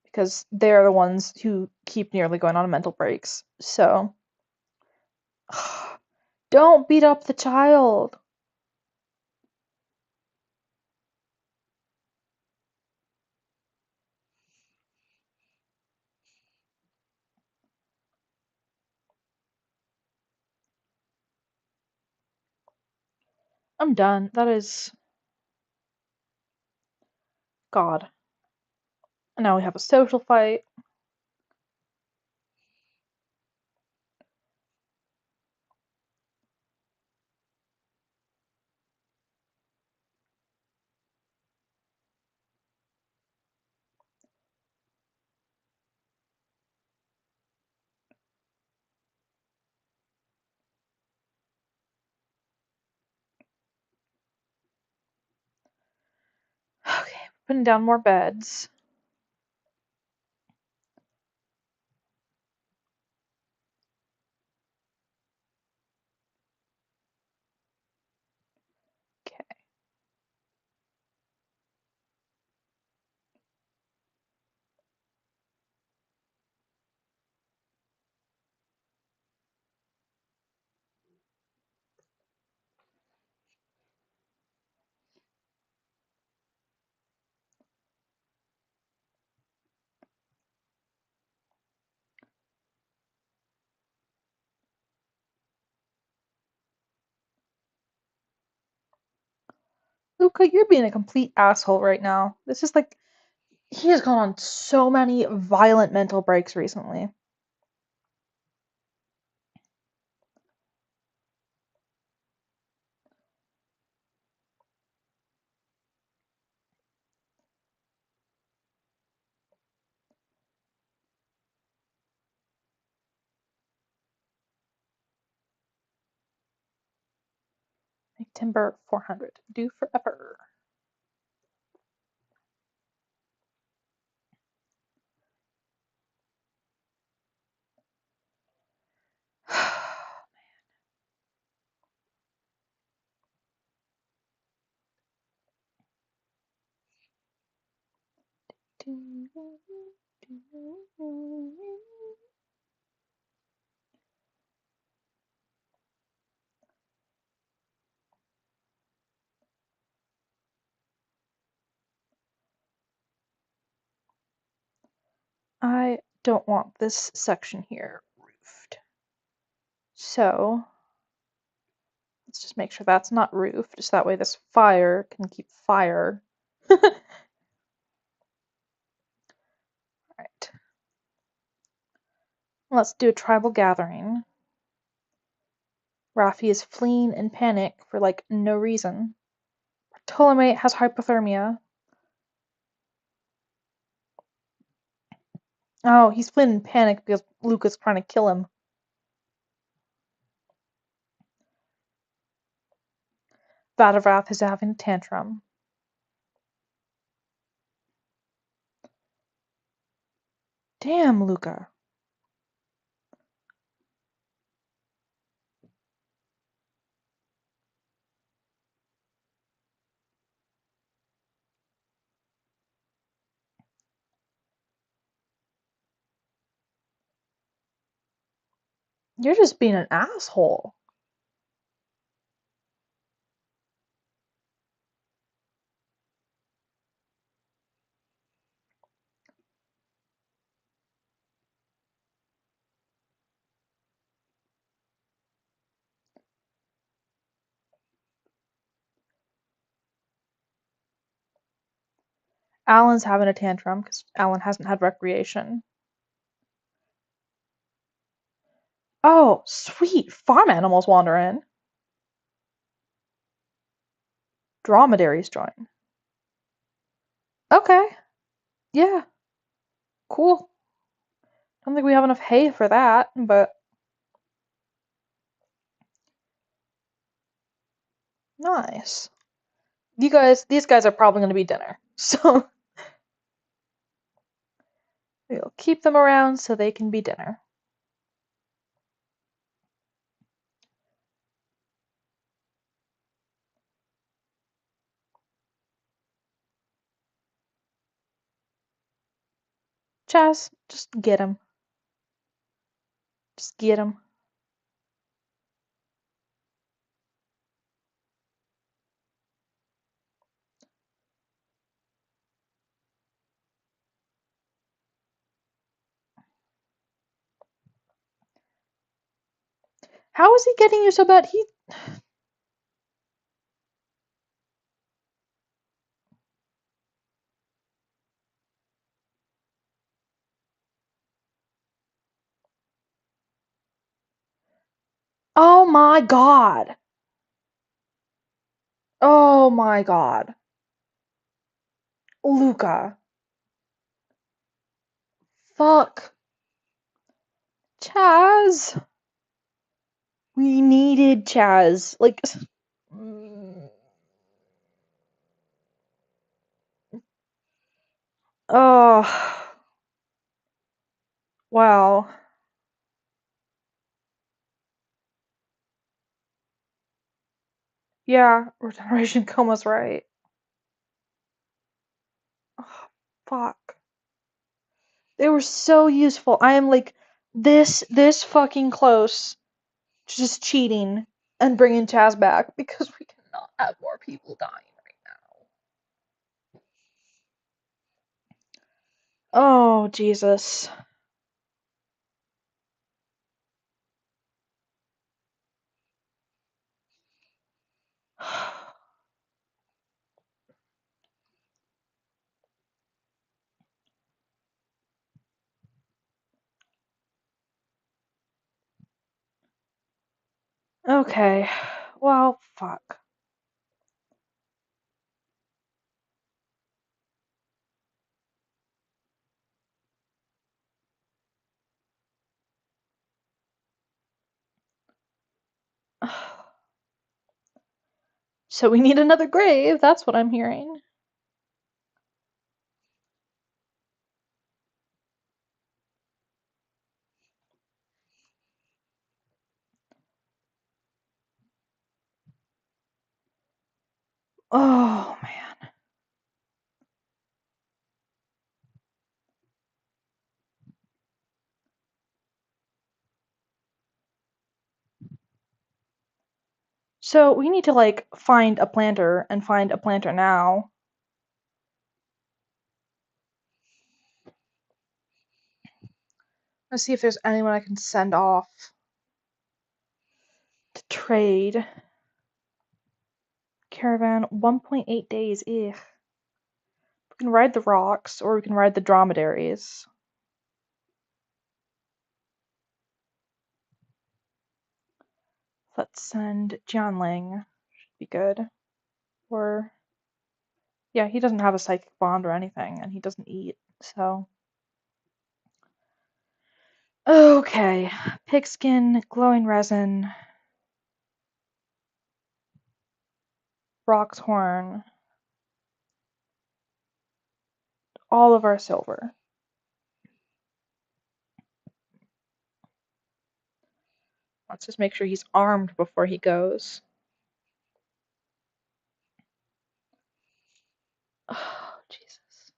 because they're the ones who keep nearly going on mental breaks. So, don't beat up the child. I'm done. That is God. And now we have a social fight. Okay, putting down more beds. Okay. Luca, you're being a complete asshole right now. This is like, he has gone on so many violent mental breaks recently. Make timber 400. Do forever. I don't want this section here roofed. So, let's just make sure that's not roofed, so that way this fire can keep fire. Alright. Let's do a tribal gathering. Raffi is fleeing in panic for like no reason. Ptolemy has hypothermia. Oh, he's fleeing in panic because Luca's trying to kill him. Vadavrath is having a tantrum. Damn, Luca. You're just being an asshole. Alan's having a tantrum because Alan hasn't had recreation. Oh, sweet. Farm animals wander in. Dromedaries join. Okay. Yeah. Cool. Don't think we have enough hay for that, but nice. These guys are probably going to be dinner. So we'll keep them around so they can be dinner. Chaz, just get him. Just get him. How is he getting you so bad? Oh my god. Oh my god. Luca. Fuck. Chaz. We needed Chaz. Like, oh, wow. Yeah, regeneration coma's right. Oh, fuck. They were so useful. I am like this fucking close to just cheating and bringing Chaz back because we cannot have more people dying right now. Oh, Jesus. Okay. Well, fuck. So we need another grave, that's what I'm hearing. Oh, man. So we need to like find a planter and find a planter now. Let's see if there's anyone I can send off to trade. Caravan, 1.8 days. Ugh. We can ride the rocks or we can ride the dromedaries. Let's send Jianling. Should be good. Or yeah, he doesn't have a psychic bond or anything, and he doesn't eat, so. Okay. Pigskin, glowing resin, Rock's horn, all of our silver. Let's just make sure he's armed before he goes. Oh, Jesus.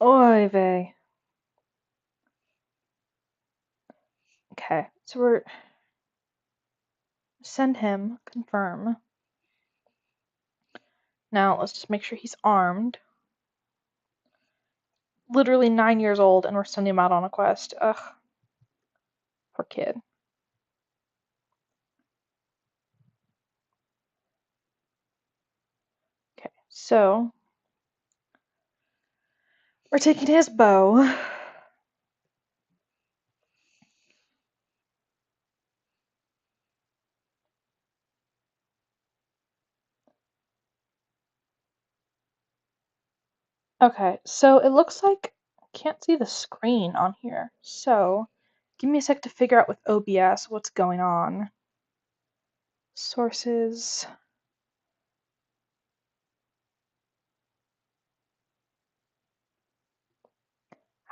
Oy vey. Okay, so we're send him, confirm. Now let's just make sure he's armed. Literally 9 years old, and we're sending him out on a quest. Ugh, poor kid. Okay, so we're taking his bow. Okay, so it looks like I can't see the screen on here. So give me a sec to figure out with OBS what's going on. Sources.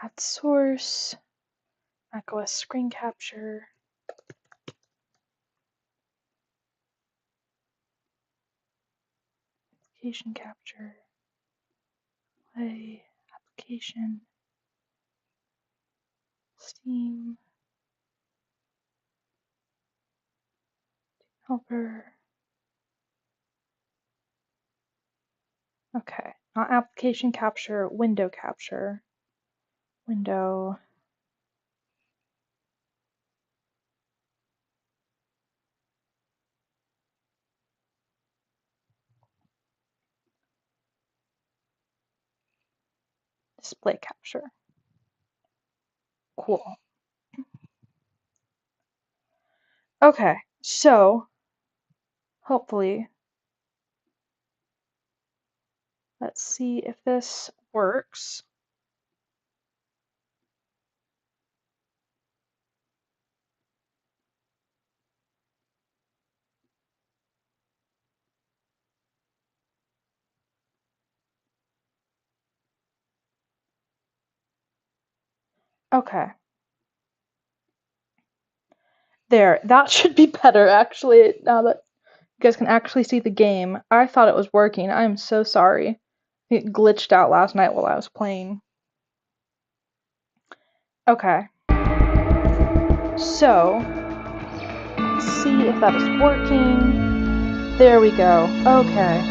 Add source. macOS screen capture. Application capture. Play. Application. Steam. Helper. Okay, not application capture, window capture. Window. Display capture. Cool. Okay, so hopefully, let's see if this works. Okay. There, that should be better actually, now that you guys can actually see the game. I thought it was working. I'm so sorry. It glitched out last night while I was playing. Okay. So, let's see if that is working. There we go. Okay.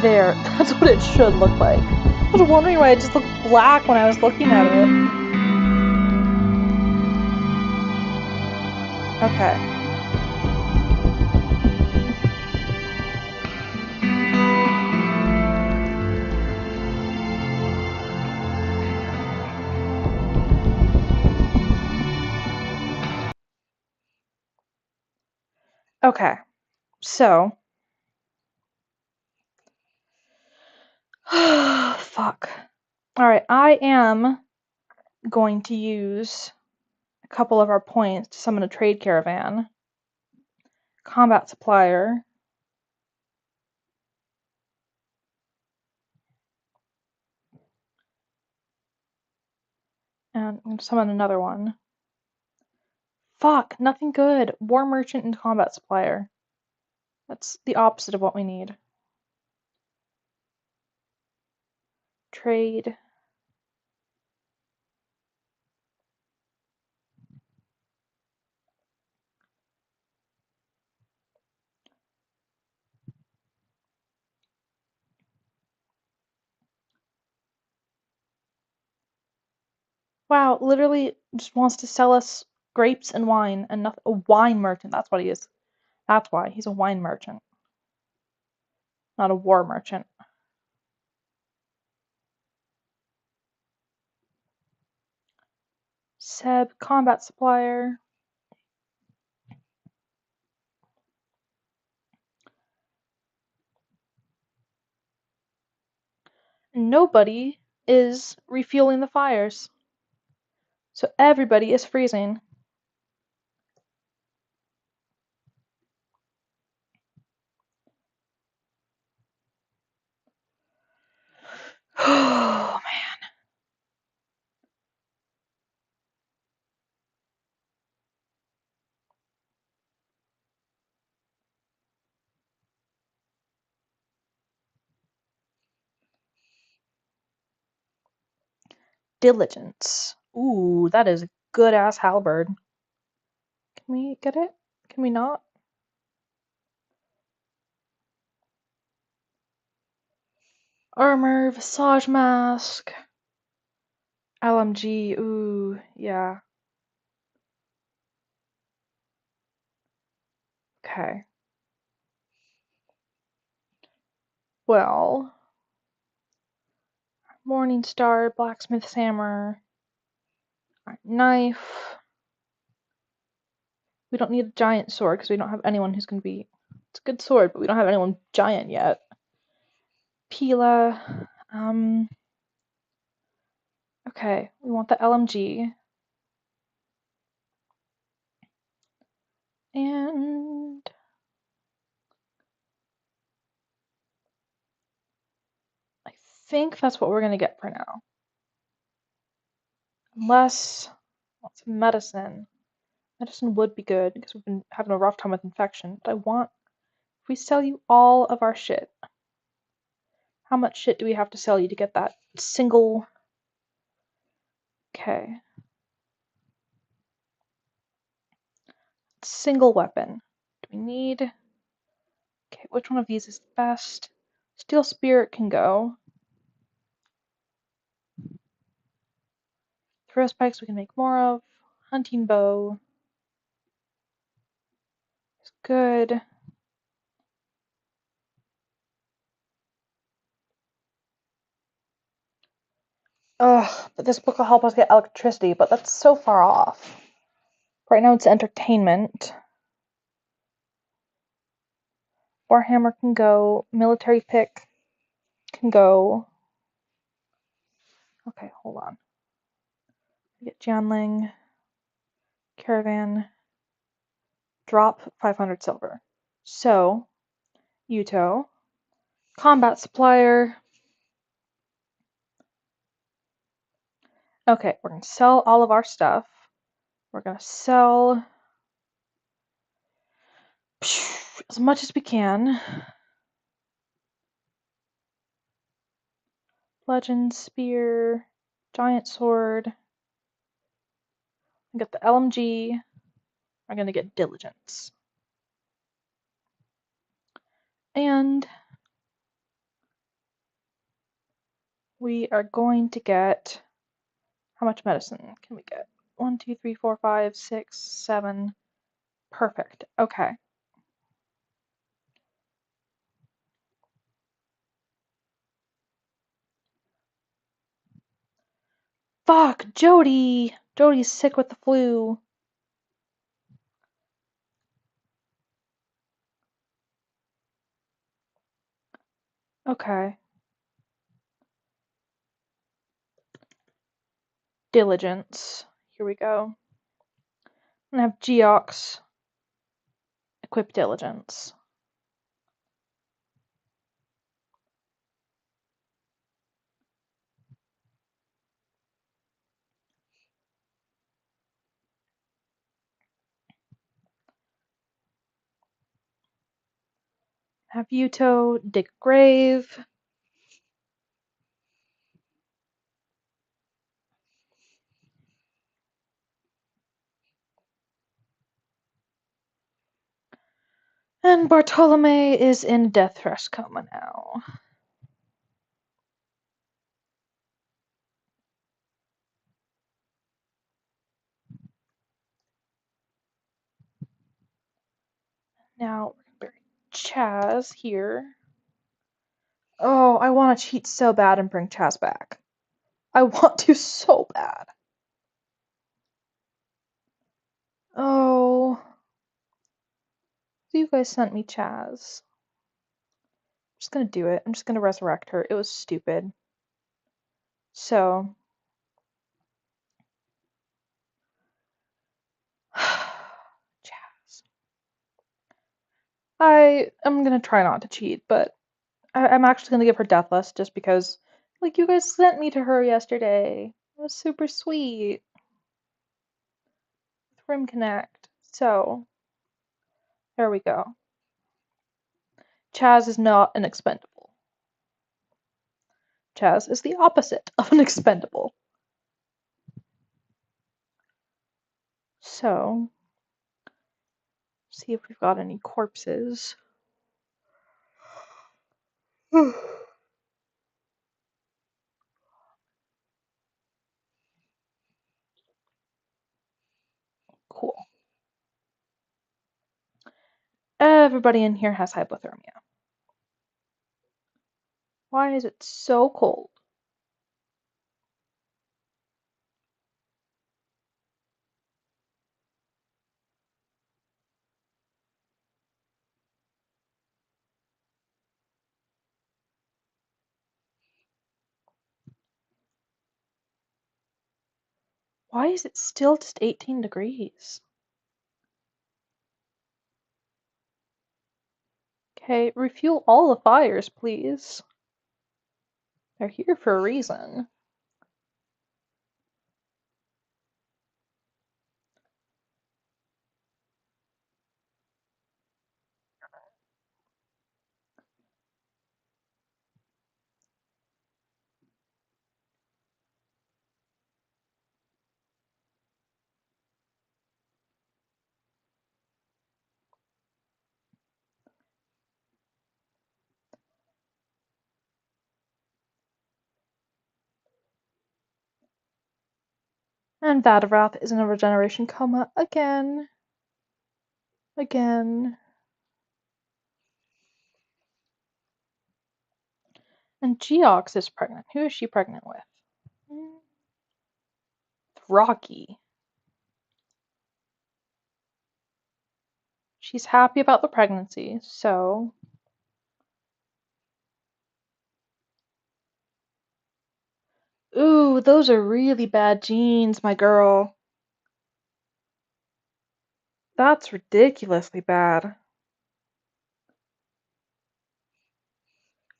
There. That's what it should look like. I was wondering why it just looked black when I was looking at it. Okay. Okay. So. Fuck. Alright, I am going to use a couple of our points to summon a trade caravan. Combat supplier. And I'm going to summon another one. Fuck, nothing good. War merchant and combat supplier. That's the opposite of what we need. Trade. Wow, literally just wants to sell us grapes and wine and nothing. A wine merchant, that's what he is. That's why. He's a wine merchant. Not a war merchant. Seb, combat supplier. Nobody is refueling the fires. So everybody is freezing. Oh man. Diligence. Ooh, that is a good ass halberd. Can we get it? Can we not? Armor, visage mask, LMG. Ooh, yeah. Okay. Well, Morningstar, blacksmith's hammer, knife. We don't need a giant sword because we don't have anyone who's gonna be. It's a good sword, but we don't have anyone giant yet. Pila. Okay, we want the LMG. And I think that's what we're gonna get for now. Unless what's medicine. Medicine would be good because we've been having a rough time with infection. But I want if we sell you all of our shit. How much shit do we have to sell you to get that single? Okay. Single weapon. Do we need? Okay, which one of these is best? Steel Spirit can go. Throw spikes we can make more of. Hunting bow is good. Ugh, but this book will help us get electricity, but that's so far off. Right now it's entertainment. Warhammer can go. Military pick can go. Okay, hold on. Get Janling. Caravan. Drop 500 silver. So, Yuto. Combat supplier. Okay, we're gonna sell all of our stuff. We're gonna sell as much as we can. Legend, spear, giant sword. I got the LMG. I'm gonna get diligence. And we are going to get how much medicine can we get? 1, 2, 3, 4, 5, 6, 7. Perfect. Okay. Fuck, Jody! Jody's sick with the flu. Okay. Diligence. Here we go. I'm gonna have Geox equip diligence. Have Yuto dig a grave. And Bartolome is in death thresh coma now. Now we're gonna bury Chaz here. Oh, I want to cheat so bad and bring Chaz back. I want to so bad. Oh. So you guys sent me Chaz. I'm just gonna do it. I'm just gonna resurrect her. It was stupid. So. Chaz. I am gonna try not to cheat, but I'm actually gonna give her Deathless just because, like, you guys sent me to her yesterday. It was super sweet. With Rimconnect. So, there we go. Chaz is not an expendable. Chaz is the opposite of an expendable. So, see if we've got any corpses. Cool. Everybody in here has hypothermia. Why is it so cold? Why is it still just 18 degrees? Okay, refuel all the fires, please. They're here for a reason. And Vadavrath is in a regeneration coma again. Again. And Geox is pregnant. Who is she pregnant with? Rocky. She's happy about the pregnancy, so. Ooh, those are really bad genes, my girl. That's ridiculously bad.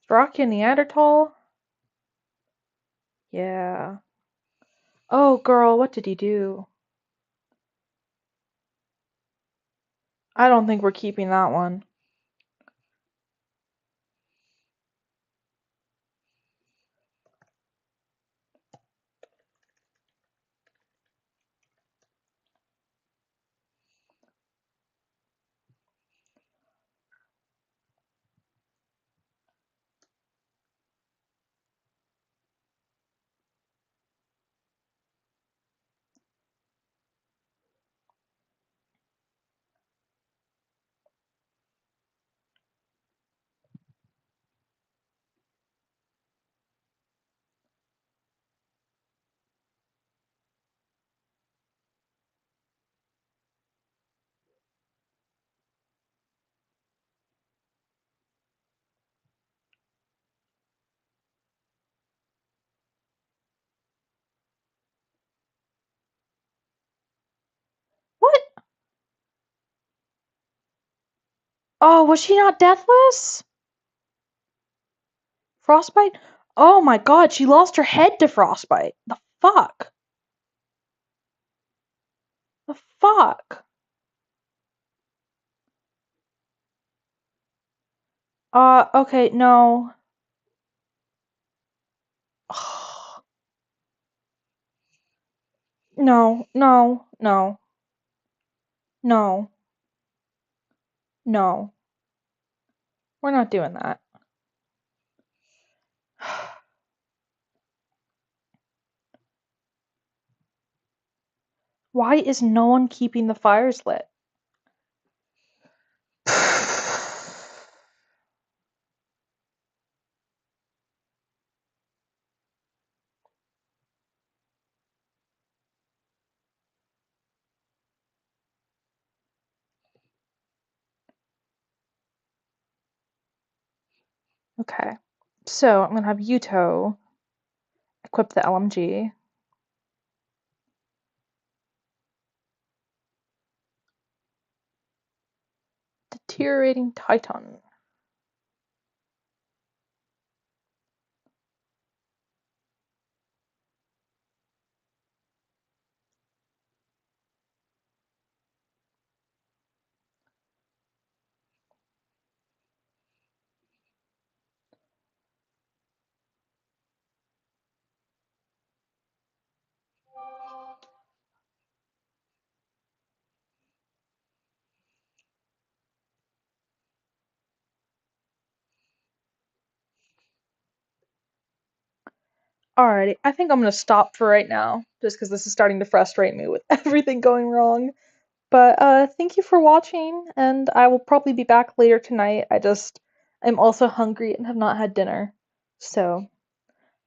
Is Rocky a Neanderthal? Yeah. Oh, girl, what did he do? I don't think we're keeping that one. What? Oh, was she not deathless? Frostbite? Oh my god, she lost her head to frostbite. The fuck? The fuck? Okay, no. No, no, no, no, no. We're not doing that. Why is no one keeping the fires lit? Okay, so I'm gonna have Yuto equip the LMG. Deteriorating Titan. Alrighty, I think I'm gonna stop for right now, just because this is starting to frustrate me with everything going wrong. But thank you for watching, and I will probably be back later tonight. I'm also hungry and have not had dinner, so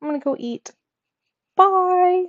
I'm gonna go eat. Bye!